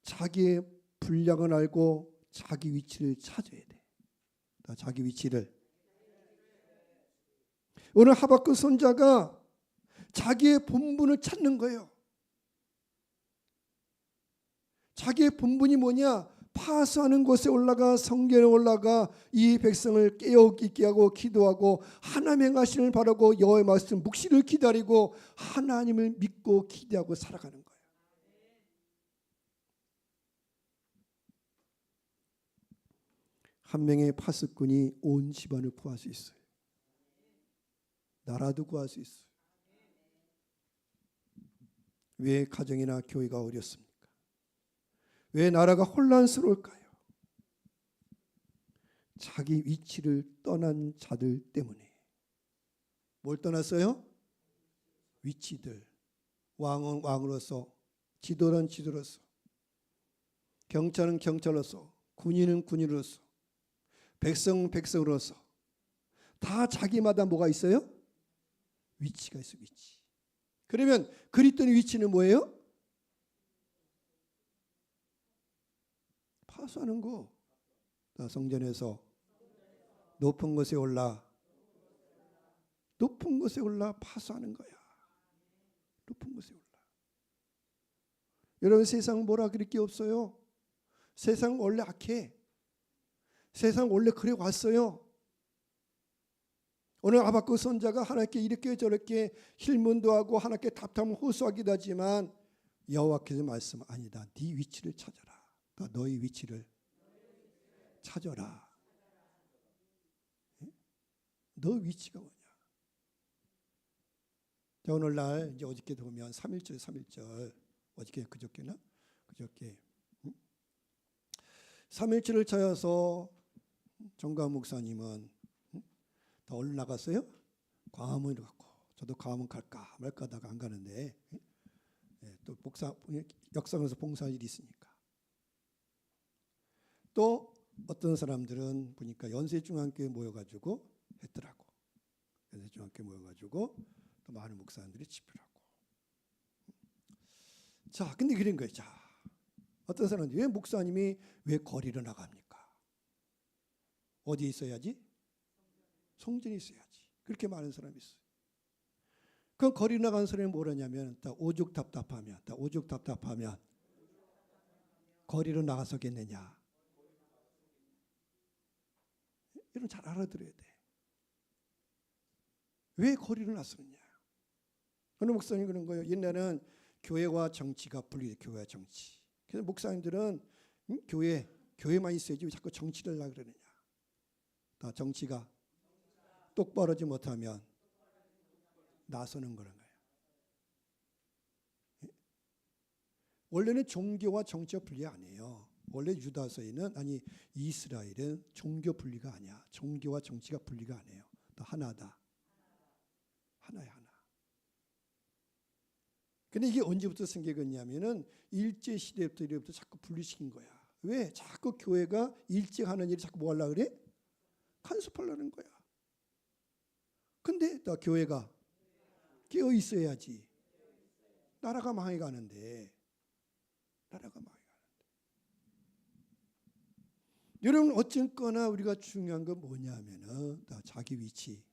자기의 분량을 알고 자기 위치를 찾아야 돼. 자기 위치를. 오늘 하박국 선자가 자기의 본분을 찾는 거예요. 자기의 본분이 뭐냐? 파수하는 곳에 올라가 성전에 올라가 이 백성을 깨어있게 하고 기도하고 하나님의 행하심을 바라고 여호와의 말씀 묵시를 기다리고 하나님을 믿고 기대하고 살아가는 거예요. 한 명의 파수꾼이 온 집안을 구할 수 있어요. 나라도 구할 수 있어요. 왜 가정이나 교회가 어렵습니까? 왜 나라가 혼란스러울까요? 자기 위치를 떠난 자들 때문에. 뭘 떠났어요? 위치들. 왕은 왕으로서, 지도는 지도로서, 경찰은 경찰로서, 군인은 군인으로서, 백성은 백성으로서 다 자기마다 뭐가 있어요? 위치가 있어요. 위치. 그러면 그리스도의 위치는 뭐예요? 파수하는 거. 성전에서 높은 곳에 올라 파수하는 거야. 높은 곳에 올라. 여러분, 세상 뭐라 그럴 게 없어요. 세상 원래 악해. 세상 원래 그래 왔어요. 오늘 하박국 선자가 하나님께 이렇게 저렇게 힐문도 하고 하나님께 답답함을 호소하기도 하지만 여호와께서 말씀 아니다. 네 위치를 찾아라. 너희 위치를 찾아라. 너 위치가 뭐냐? 자, 오늘날 이제 어저께 보면 3.1절 어저께 그저께나 그저께 3.1절을 찾아서 정강 목사님은 더 얼른 나갔어요. 광화문으로 갔고 저도 광화문 갈까 말까 하다가 안 가는데 또 역상에서 봉사할 일이 있으니까. 또 어떤 사람들은 보니까 연세중앙교회 모여가지고 했더라고. 연세중앙교회 모여가지고 또 많은 목사님들이 집회하고. 자, 근데 그런 거예요. 자, 어떤 사람은 왜 목사님이 왜 거리로 나갑니까? 어디에 있어야지? 성전에 있어야지. 그렇게 많은 사람이 있어요. 그 거리 나가는 사람이 뭐라냐면 오죽 답답하면 거리로 나가서겠느냐. 이런 잘 알아들어야 돼. 왜 거리로 나서느냐. 어느 목사님 그런 거예요. 옛날에는 교회와 정치가 분리돼. 교회와 정치. 그래서 목사님들은 교회만 있어야지 왜 자꾸 정치를 하려고 그러느냐. 다 정치가 똑바로지 못하면 나서는 그런 거예요. 원래는 종교와 정치가 분리 아니에요. 원래 유다서에는 이스라엘은 종교 분리가 아니야. 종교와 정치가 분리가 아니에요. 다 하나다. 하나야 하나. 근데 이게 언제부터 생겼냐면은 일제 시대부터 이래부터 자꾸 분리시킨 거야. 왜? 자꾸 교회가 일찍하는 일을 자꾸 뭐 하려고 그래? 간섭하려는 거야. 근데 또 교회가 깨어 있어야지. 나라가 망해가는데. 여러분 어쨌거나 우리가 중요한 건 뭐냐면은 자기 위치.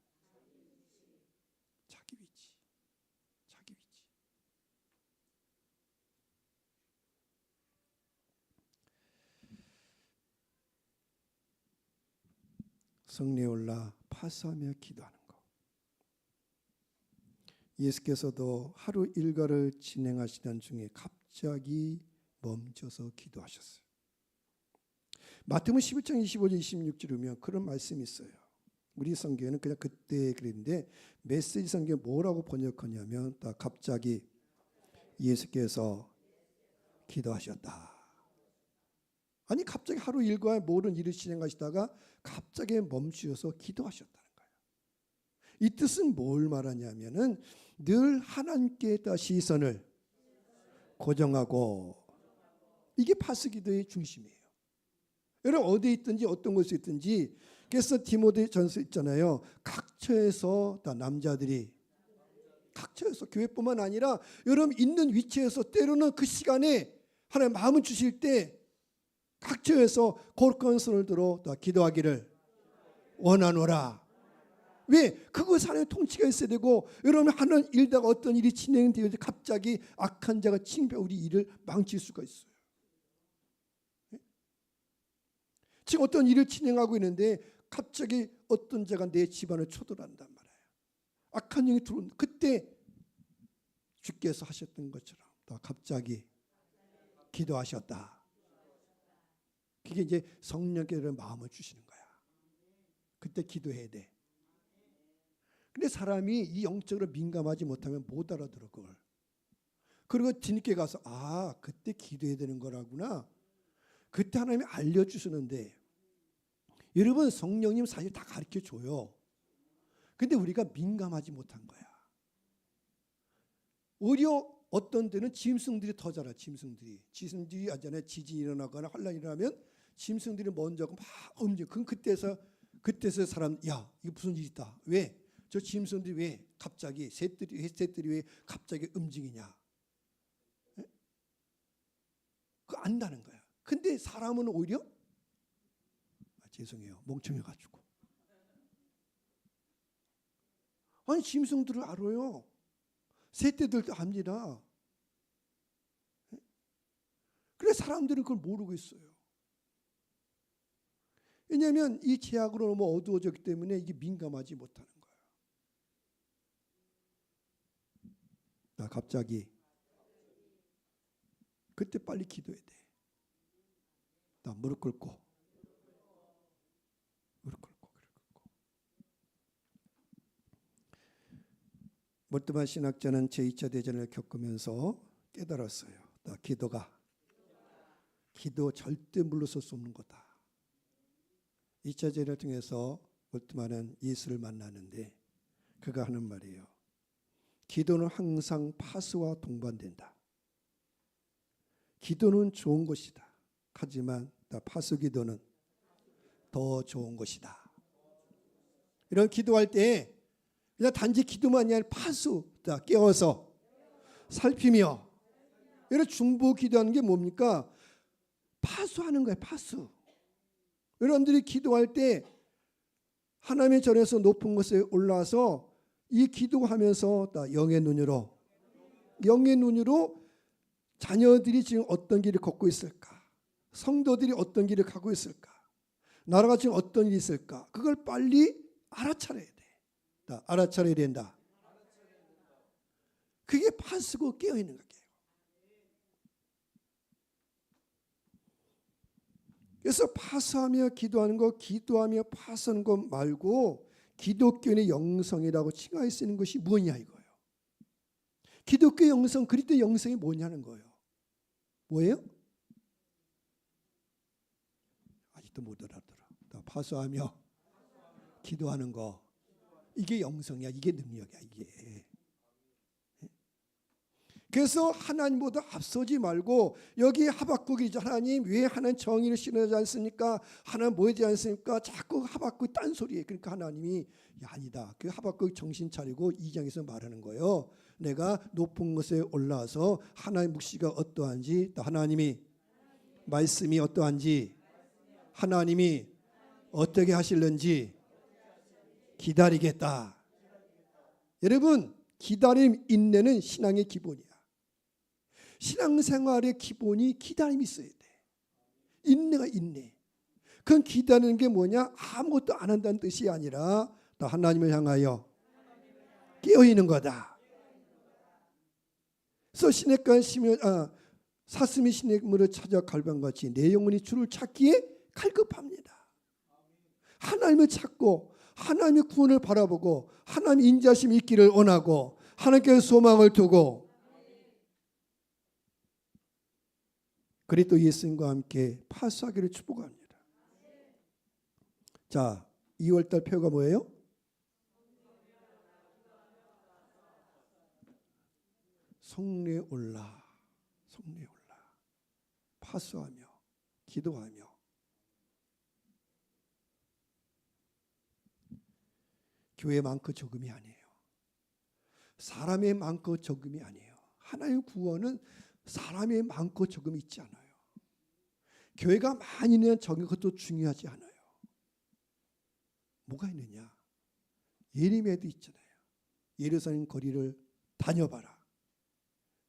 성리에 올라 파수하며 기도하는 것. 예수께서도 하루 일과를 진행하시던 중에 갑자기 멈춰서 기도하셨어요. 마태복음 11장 25절 26절에 보면 그런 말씀이 있어요. 우리 성경에는 그냥 그때 그랬는데 메시지 성경에 뭐라고 번역하냐면 갑자기 예수께서 기도하셨다. 아니 갑자기 하루 일과의 모든 일을 진행하시다가 갑자기 멈추셔서 기도하셨다는 거예요. 이 뜻은 뭘 말하냐면은 늘 하나님께 시선을 고정하고, 이게 파수기도의 중심이에요. 여러분 어디에 있든지 어떤 곳에 있든지, 그래서 디모데전서 있잖아요. 각처에서 다 남자들이 각처에서, 교회뿐만 아니라 여러분 있는 위치에서 때로는 그 시간에 하나님 마음을 주실 때 각처에서 거룩한 손을 들어 다 기도하기를 원하노라. 왜? 그것 안에 통치가 있어야 되고, 여러분 하는 일다가 어떤 일이 진행되어 갑자기 악한 자가 침입해 우리 일을 망칠 수가 있어요. 지금 어떤 일을 진행하고 있는데 갑자기 어떤 자가 내 집안을 초돌한단 말이에요. 악한 영이 들어온, 그때 주께서 하셨던 것처럼 또 갑자기 기도하셨다. 그게 이제 성령께서 마음을 주시는 거야. 그때 기도해야 돼. 근데 사람이 이 영적으로 민감하지 못하면 못 알아들어 그걸. 그리고 뒤늦게 가서 그때 기도해야 되는 거라구나. 그때 하나님이 알려주시는데, 여러분 성령님 사실 다 가르쳐줘요. 근데 우리가 민감하지 못한 거야. 오히려 어떤 데는 짐승들이 더 잘 알아. 짐승들이 알잖아요. 지진이 일어나거나 환란이 일어나면 짐승들이 먼저 막 움직여. 그럼 그때서 사람, 야 이거 무슨 일이 있다. 왜? 저 짐승들이 왜 갑자기 새들이 왜 갑자기 움직이냐. 그거 안다는 거야. 근데 사람은 오히려 죄송해요. 멍청해가지고. 아니 짐승들을 알아요. 새떼들도 압니다. 그래 사람들은 그걸 모르고 있어요. 왜냐하면 이 제약으로 너무 어두워졌기 때문에 이게 민감하지 못하는 거예요. 나 갑자기 그때 빨리 기도해야 돼. 나 무릎 꿇고. 몰트만 신학자는 제2차 대전을 겪으면서 깨달았어요. 기도 절대 물러설 수 없는 거다. 2차 대전을 통해서 몰트만은 예수를 만나는데 그가 하는 말이에요. 기도는 항상 파수와 동반된다. 기도는 좋은 것이다. 하지만 파수 기도는 더 좋은 것이다. 이런 기도할 때 그냥 단지 기도만이 아니라 파수, 깨어서 살피며, 이런 중보 기도하는 게 뭡니까? 파수하는 거예요. 파수. 여러분들이 기도할 때 하나님의 전에서 높은 곳에 올라와서 이 기도하면서 영의 눈으로 자녀들이 지금 어떤 길을 걷고 있을까? 성도들이 어떤 길을 가고 있을까? 나라가 지금 어떤 일이 있을까? 그걸 빨리 알아차려야 돼. 알아차려야 된다. 그게 파수고 깨어있는 거예요. 그래서 파수하며 기도하는 거, 기도하며 파수하는 것 말고 기독교인의 영성이라고 칭할 수 있는 것이 뭐냐 이거예요. 기독교 영성, 그리스도 영성이 뭐냐는 거예요. 뭐예요? 아직도 못 알아들어. 파수하며 기도하는 거, 이게 영성이야. 이게 능력이야. 이게. 그래서 하나님보다 앞서지 말고 여기 하박국이 하나님 왜 하나님 정의를 신뢰하지 않습니까? 하나님 뭐하지 않습니까? 자꾸 하박국 딴소리해. 그러니까 하나님이 아니다. 그 하박국 정신 차리고 2장에서 말하는 거예요. 내가 높은 곳에 올라와서 하나님 묵시가 어떠한지, 또 하나님이 말씀이 어떠한지, 하나님이 어떻게 하실는지 기다리겠다. 여러분, 기다림, 인내는 신앙의 기본이야. 신앙생활의 기본이 기다림이 있어야 돼. 인내가 인내. 그건 기다리는 게 뭐냐? 아무것도 안 한다는 뜻이 아니라 또 하나님을 향하여 깨어있는 거다. 그래서 시냇가에 사슴이 시냇물을 찾아 갈방같이 내 영혼이 주를 찾기에 갈급합니다. 하나님을 찾고 하나님의 구원을 바라보고 하나님의 인자심이 있기를 원하고 하나님께 소망을 두고 그리스도 예수님과 함께 파수하기를 축복합니다. 자, 2월달 표가 뭐예요? 성례 올라, 성례 올라, 파수하며 기도하며. 교회 많고 적음이 아니에요. 사람의 많고 적음이 아니에요. 하나님의 구원은 사람의 많고 적음이 있지 않아요. 교회가 많이 있는 적은 것도 중요하지 않아요. 뭐가 있느냐? 예레미야도 있잖아요. 예루살렘 거리를 다녀봐라.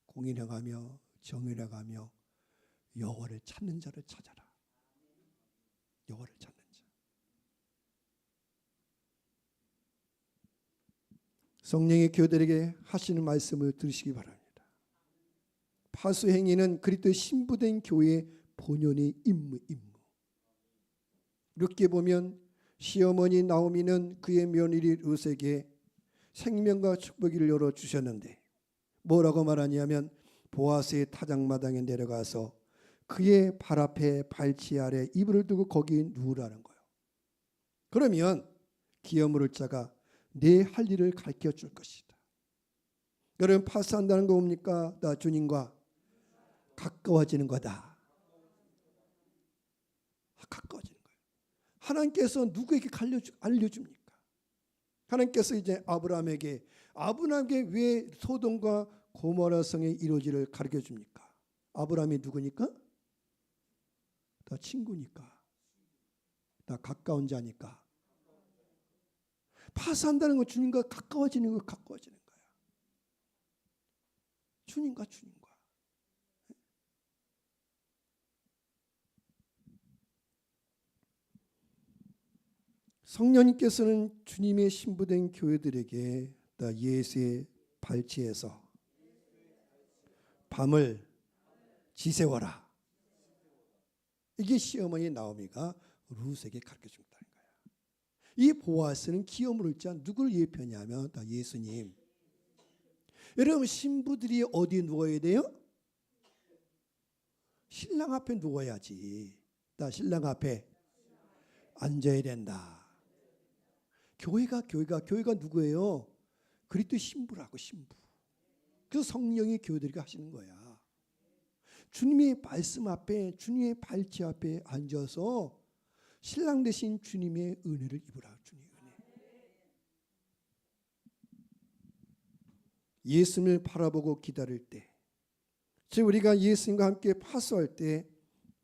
공의행하며 정의행하며 여호와를 찾는 자를 찾아라. 여호와를 찾는 자. 성령의 교회들에게 하시는 말씀을 들으시기 바랍니다. 파수 행위는 그리스도의 신부된 교회의 본연의 임무. 이렇게 보면 시어머니 나오미는 그의 며느리 룻에게 생명과 축복을 열어 주셨는데 뭐라고 말하냐면 보아스의 타작마당에 내려가서 그의 발 앞에 발치 아래 이불을 두고 거기 누우라는 거예요. 그러면 기어 물을 자가 내 할 일을 가르쳐 줄 것이다. 여러분, 파수한다는 거 뭡니까? 나 주님과 가까워지는 거다. 가까워지는 거예요. 하나님께서 누구에게 알려줍니까? 하나님께서 이제 아브라함에게 왜 소돔과 고모라 성의 이루어지를 가르쳐 줍니까? 아브라함이 누구니까? 다 친구니까. 다 가까운 자니까. 파수한다는 건 주님과 가까워지는 거야. 주님과. 성령님께서는 주님의 신부된 교회들에게 예수의 발치에서 밤을 지새워라. 이게 시어머니 나오미가 룻에게 가르쳐 준다는 거야. 이 보아스는 기어 물을 자 누구를 예표냐면 예수님. 여러분, 신부들이 어디 누워야 돼요? 신랑 앞에 누워야지. 신랑 앞에 앉아야 된다. 교회가 누구예요? 그리스도 신부라고, 신부. 그래서 성령이 교회들에게 하시는 거야. 주님의 말씀 앞에, 주님의 발치 앞에 앉아서 신랑 대신 주님의 은혜를 입으라. 주님의 은혜. 예수님을 바라보고 기다릴 때, 즉 우리가 예수님과 함께 파수할 때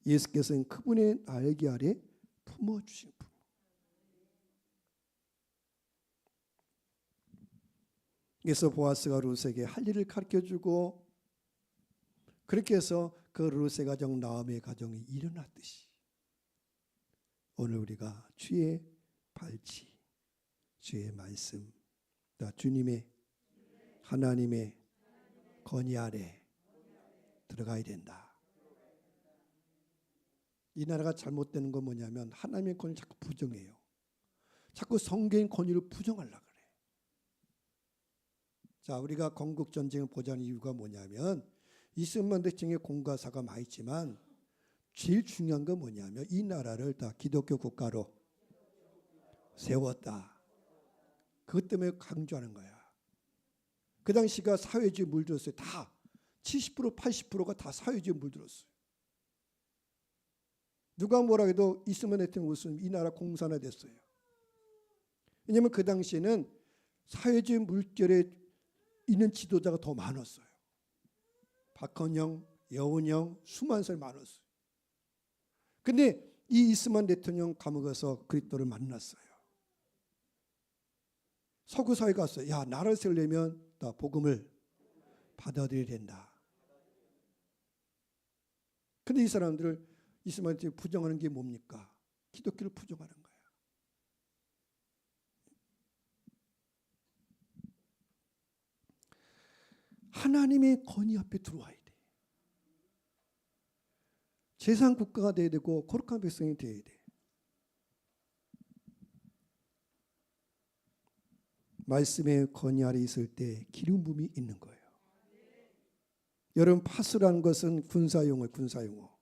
예수께서는 그분의 날개 아래 품어주신 분. 그래서 보아스가 룻에게 할 일을 가르쳐주고 그렇게 해서 그 룻의 가정, 나오미의 가정이 일어났듯이 오늘 우리가 주의 발치, 주의 말씀, 주님의 하나님의 건의 아래 들어가야 된다. 이 나라가 잘못되는 건 뭐냐면 하나님의 권위를 자꾸 부정해요. 자꾸 성경의 권위를 부정하려고 그래. 자, 우리가 건국전쟁을 보자는 이유가 뭐냐면 이스만 대통령의 공과사가 많이 있지만 제일 중요한 건 뭐냐면 이 나라를 다 기독교 국가로 세웠다. 그것 때문에 강조하는 거야. 그 당시가 사회주의 물들었어요. 다 70% 80%가 다 사회주의 물들었어요. 누가 뭐라 해도 이스만 대통령 웃으면 이 나라 공산화됐어요. 왜냐하면 그 당시에는 사회주의 물결에 있는 지도자가 더 많았어요. 박헌영, 여운형, 수많은 사람이 많았어요. 근데 이 이스만 대통령 감옥에서 그리스도를 만났어요. 서구 사회 갔어요. 야, 나라를 세우려면 나 복음을 받아들여야 된다. 근데 이 사람들을 이스만 대통령 부정하는 게 뭡니까? 기독교를 부정하는 거예요. 하나님의 권위 앞에 들어와야 돼. 제사장 국가가 돼야 되고 거룩한 백성이 돼야 돼. 말씀의 권위 아래 있을 때 기름 부음이 있는 거예요. 여러분, 파수라는 것은 군사용어예요. 군사용어.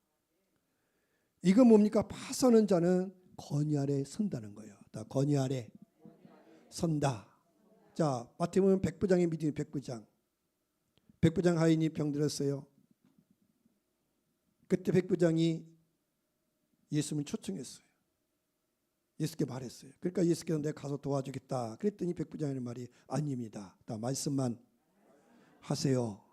이거 뭡니까? 파수하는 자는 권위 아래 선다는 거예요. 다 권위 아래 선다. 자, 마태복음 백부장의 믿음이 백부장. 백부장 하인이 병들었어요. 그때 백부장이 예수님을 초청했어요. 예수께 말했어요. 그러니까 예수께서 내가 가서 도와주겠다. 그랬더니 백부장의 말이 아닙니다. 다 말씀만 하세요.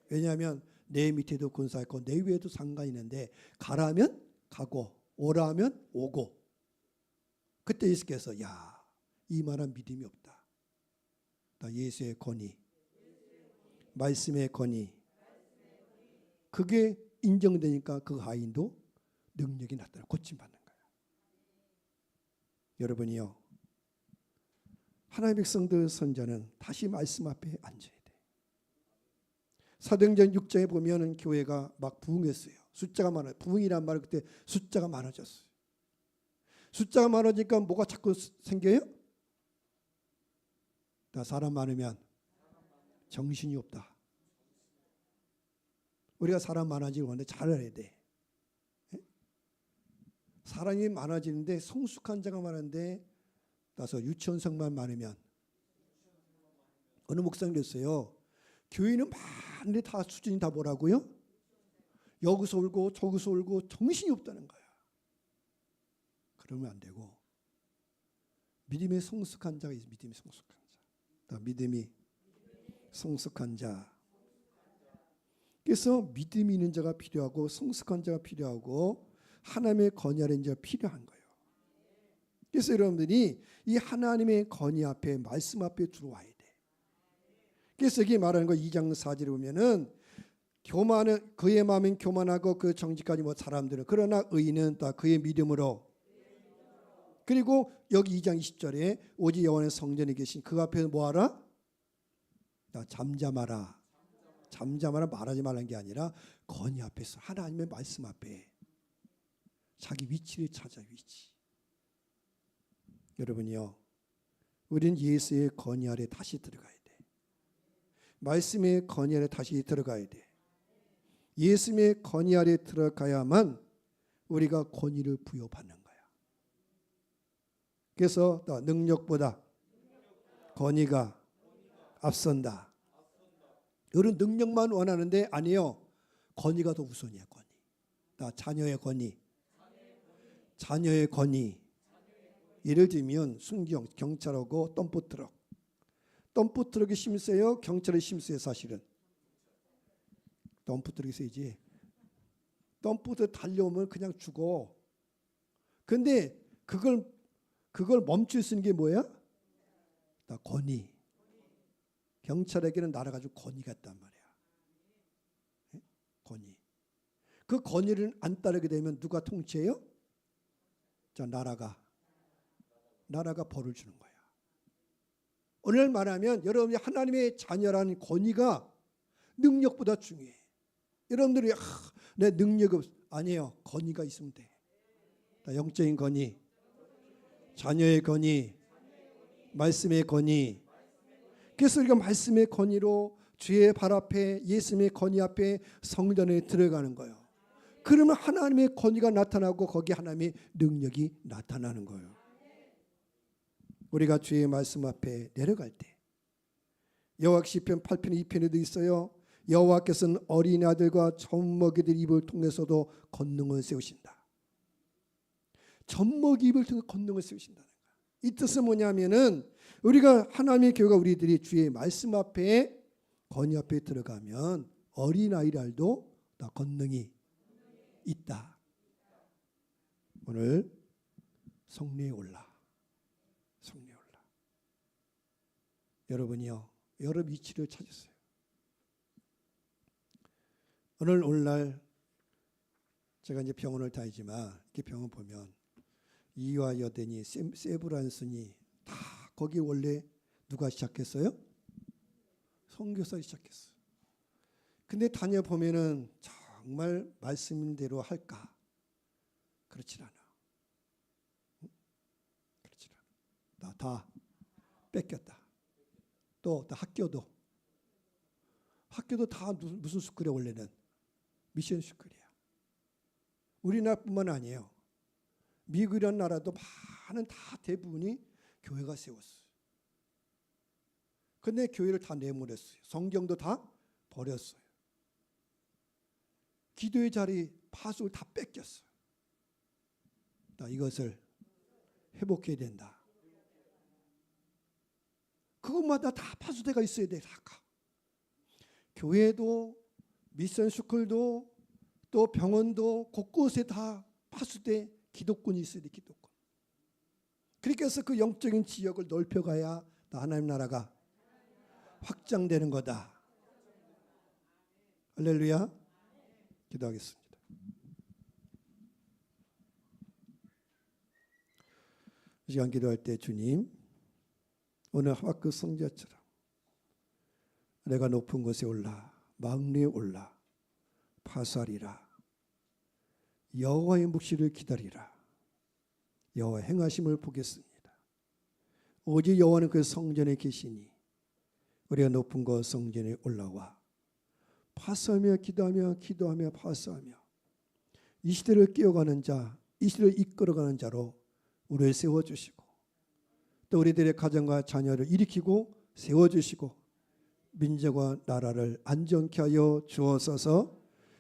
왜냐하면 내 밑에도 군사 있고 내 위에도 상관이 있는데 가라면 가고 오라면 오고. 그때 예수께서 야, 이 말은 믿음이 없다. 다 예수의 권위, 말씀의 권위. 그게 인정되니까 그 하인도 능력이 나타나 고침받는 거예요. 여러분이요, 하나님의 백성들 선자는 다시 말씀 앞에 앉아야 돼. 사도행전 6장에 보면은 교회가 막 부흥했어요. 숫자가 많아요. 부흥이란 말은 그때 숫자가 많아졌어요. 숫자가 많아지니까 뭐가 자꾸 생겨요? 다 사람 많으면 정신이 없다. 우리가 사람 많아지고 하는데 잘 알아야 돼. 사람이 많아지는데 성숙한 자가 많은데 나서 유치원생만 많으면 어느 목사님 그랬어요. 교회는 많은데 다 수준이 다 뭐라고요? 여기서 울고 저기서 울고 정신이 없다는 거야. 그러면 안 되고 믿음이 성숙한 자가 있어요. 믿음이 성숙한 자. 믿음이 성숙한 자. 그래서 믿음이 있는 자가 필요하고 성숙한 자가 필요하고 하나님의 권위 아래 있는 자가 필요한 거예요. 그래서 여러분들이 이 하나님의 권위 앞에 말씀 앞에 들어와야 돼. 그래서 여기 말하는 거 2장 4절에 보면은 교만은 그의 마음은 교만하고 그 정직까지 뭐 사람들은 그러나 의인은 다 그의 믿음으로. 그리고 여기 2장 20절에 오직 여호와의 성전에 계신 그 앞에서 뭐하라? 잠잠하라. 잠잠하라 말하지 말라는 게 아니라 권위 앞에서 하나님의 말씀 앞에 자기 위치를 찾아. 위치. 여러분이요, 우리는 예수의 권위 아래 다시 들어가야 돼. 말씀의 권위 아래 다시 들어가야 돼. 예수의 권위 아래 들어가야만 우리가 권위를 부여받는 거야. 그래서 능력보다 권위가 앞선다. 여러분, 능력만 원하는데 아니에요. 권위가 더 우선이야. 권위. 자녀의 권위. 자녀의 권위. 예를 들면 순경, 경찰하고 덤프트럭. 덤프트럭이 심세요? 경찰이 심세요? 사실은 덤프트럭이 세지. 덤프도 달려오면 그냥 죽어. 근데 그걸 멈출 수 있는 게 뭐야? 나 권위. 경찰에게는 나라가 좀 권위가 있단 말이야. 권위. 그 권위를 안 따르게 되면 누가 통치해요? 자, 나라가 벌을 주는 거야. 오늘 말하면 여러분이 하나님의 자녀라는 권위가 능력보다 중요해. 여러분들이 내 능력이 없어. 아니에요. 권위가 있으면 돼. 영적인 권위, 자녀의 권위, 말씀의 권위. 그래서 우리가 말씀의 권위로 주의 발 앞에, 예수님의 권위 앞에 성전에 들어가는 거예요. 그러면 하나님의 권위가 나타나고 거기에 하나님의 능력이 나타나는 거예요. 우리가 주의 말씀 앞에 내려갈 때, 여호와 시편 8편 2편에도 있어요. 여호와께서는 어린아들과 젖먹이들 입을 통해서도 권능을 세우신다. 젖먹이 입을 통해 권능을 세우신다는 거야. 이 뜻은 뭐냐면은 우리가 하나님의 교회가 우리들이 주의 말씀 앞에 권위 앞에 들어가면 어린아이랄도 다 권능이 있다. 오늘 성리에 올라. 여러분이요, 여러분 위치를 찾으세요. 오늘날 제가 이제 병원을 다니지만 이렇게 병원 보면 이와 여den이 세브란슨이 다 거기 원래 누가 시작했어요? 선교사가 시작했어요. 근데 다녀보면은 정말 말씀대로 할까? 그렇지 않아. 그렇지 않아. 다 뺏겼다. 또 학교도 다 무슨 스쿨이야? 원래는 미션 스쿨이야. 우리나라뿐만 아니에요. 미국이라는 나라도 많은 다 대부분이 교회가 세웠어요. 근데 교회를 다 내몰았어요. 성경도 다 버렸어요. 기도의 자리 파수를 다 뺏겼어요. 이것을 회복해야 된다. 그것마다 다 파수대가 있어야 돼. 다. 교회도 미션 스쿨도 또 병원도 곳곳에 다 파수대 기독군이 있어야 돼. 기독군. 그렇게 해서 그 영적인 지역을 넓혀가야 하나님 나라가 확장되는 거다. 할렐루야. 기도하겠습니다. 이 시간 기도할 때 주님, 오늘 하박국 선지자처럼 내가 높은 곳에 올라 망리에 올라 파수하리라. 여호와의 묵시를 기다리라. 여호와 행하심을 보겠습니다. 오직 여호와는 그 성전에 계시니 우리가 높은 곳 성전에 올라와 파수하며 기도하며 파수하며 이 시대를 끼어가는 자, 이 시대를 이끌어가는 자로 우리를 세워주시고 또 우리들의 가정과 자녀를 일으키고 세워주시고 민족과 나라를 안정케 하여 주옵소서.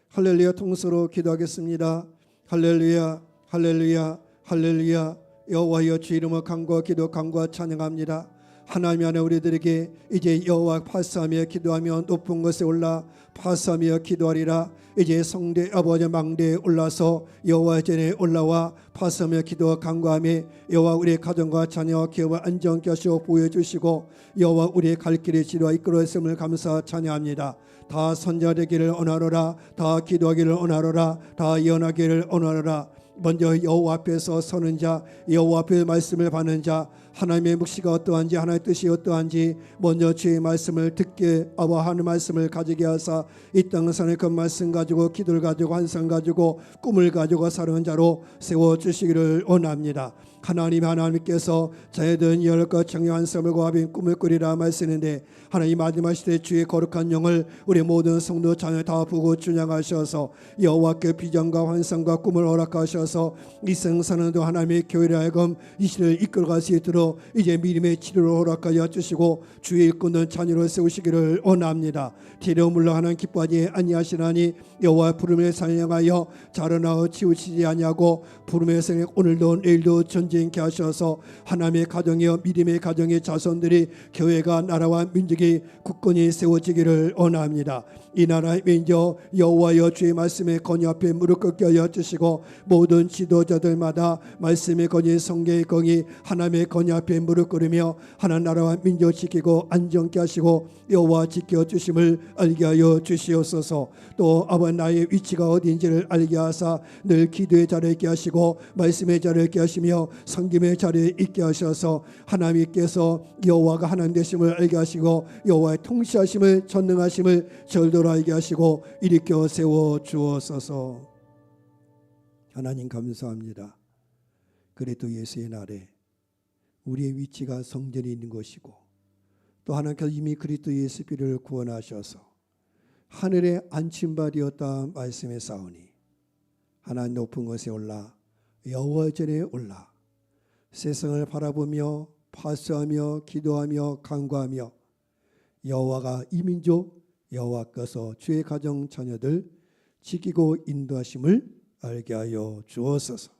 할렐루야. 통수로 기도하겠습니다. 할렐루야, 할렐루야, 할렐루야. 여호와여 주 이름을 간구하고 기도 간구하고 찬양합니다. 하나님 안에 우리들에게 이제 여호와 파수하며 기도하며 높은 곳에 올라 파수하며 기도하리라. 이제 성대 아버지 망대에 올라서 여호와 전에 올라와 파수하며 기도와 간구하며 여호와 우리의 가정과 자녀와 기업을 안정케 하시고 보여주시고 여호와 우리의 갈 길에 지도와 이끌어주심을 감사 찬양합니다. 다 선자되기를 원하노라. 다 기도하기를 원하노라. 다 예언하기를 원하노라. 먼저 여호와 앞에서 서는 자, 여호와 앞에 말씀을 받는 자, 하나님의 묵시가 어떠한지 하나님의 뜻이 어떠한지 먼저 주의 말씀을 듣게 하는 말씀을 가지게 하사 이 땅에서는 그 말씀 가지고 기도를 가지고 환상 가지고 꿈을 가지고 사는 자로 세워주시기를 원합니다. 하나님께서 자녀들은 열과 청량한 삶을 고하빈 꿈을 꾸리라 말씀인데 하나님 마지막 시대 주의 거룩한 영을 우리 모든 성도 자녀 다 보고 준양하셔서 여호와께 비전과 환상과 꿈을 허락하셔서 주셔서 이생 사는도 하나님의 교회를 하여금 이 시대를 이끌어갈 수 있도록 이제 믿음의 치료를 허락하여 주시고 주의 일꾼은 자녀를 세우시기를 원합니다. 뒤로 물러가는 기뻐하지 아니하시나니 여호와 부름에 찬양하여 자라나어 치우치지 아니하고 부름에서 오늘도 내일도 전쟁케 하셔서 하나님의 가정이여 믿음의 가정의 자손들이 교회가 나라와 민족이 굳건히 세워지기를 원합니다. 이 나라의 민족 여호와여 주의 말씀의 권위 앞에 무릎 꿇게 하여 주시고 모든 지도자들마다 말씀의 권위 성경의 권위 하나님의 권위 앞에 무릎 꿇으며 하나님 나라와 민족 지키고 안정케 하시고 여호와 지켜주심을 알게 하여 주시옵소서. 또 아버지 나의 위치가 어디인지를 알게 하사 늘 기도의 자리에 있게 하시고 말씀의 자리에 있게 하시며 성김의 자리에 있게 하셔서 하나님께서 여호와가 하나님 되심을 알게 하시고 여호와의 통치하심을 전능하심을 절도로 알게 하시고 일으켜 세워 주옵소서. 하나님 감사합니다. 그리스도 예수의 날에 우리의 위치가 성전에 있는 것이고 또 하나님께서 이미 그리스도 예수 피를 구원하셔서 하늘에 안침받이었다 말씀에 싸우니 하나님 높은 곳에 올라 여호와 전에 올라 세상을 바라보며 파수하며 기도하며 간구하며 여호와가 이 민족 여호와께서 주의 가정 자녀들 지키고 인도하심을 알게 하여 주옵소서.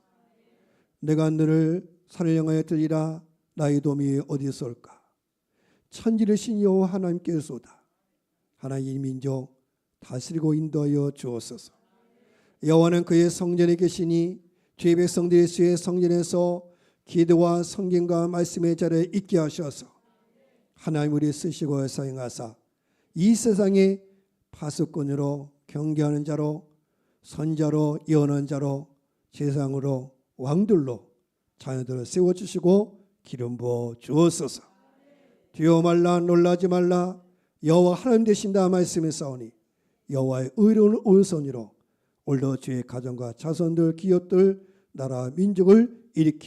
내가 너를 산을 향하여 들리라 나의 도움이 어디서 올까? 천지를 신 여호와 하나님께서다. 하나님 이 민족 다스리고 인도하여 주옵소서. 여호와는 그의 성전에 계시니 주의 백성들이 주의 성전에서 기도와 성경과 말씀의 자리에 있게 하셔서 하나님 우리 쓰시고 사용하사 이 세상에 파수꾼으로 경계하는 자로 선자로 예언하는 자로 제상으로 왕들로 자녀들을 세워주시고 기름 부어 주옵소서. 두려워 말라 놀라지 말라 여호와 하나님 되신다 말씀에 싸우니 여호와의 의로운 오른손으로 올더 주의 가정과 자손들 기업들 나라 민족을 일으켜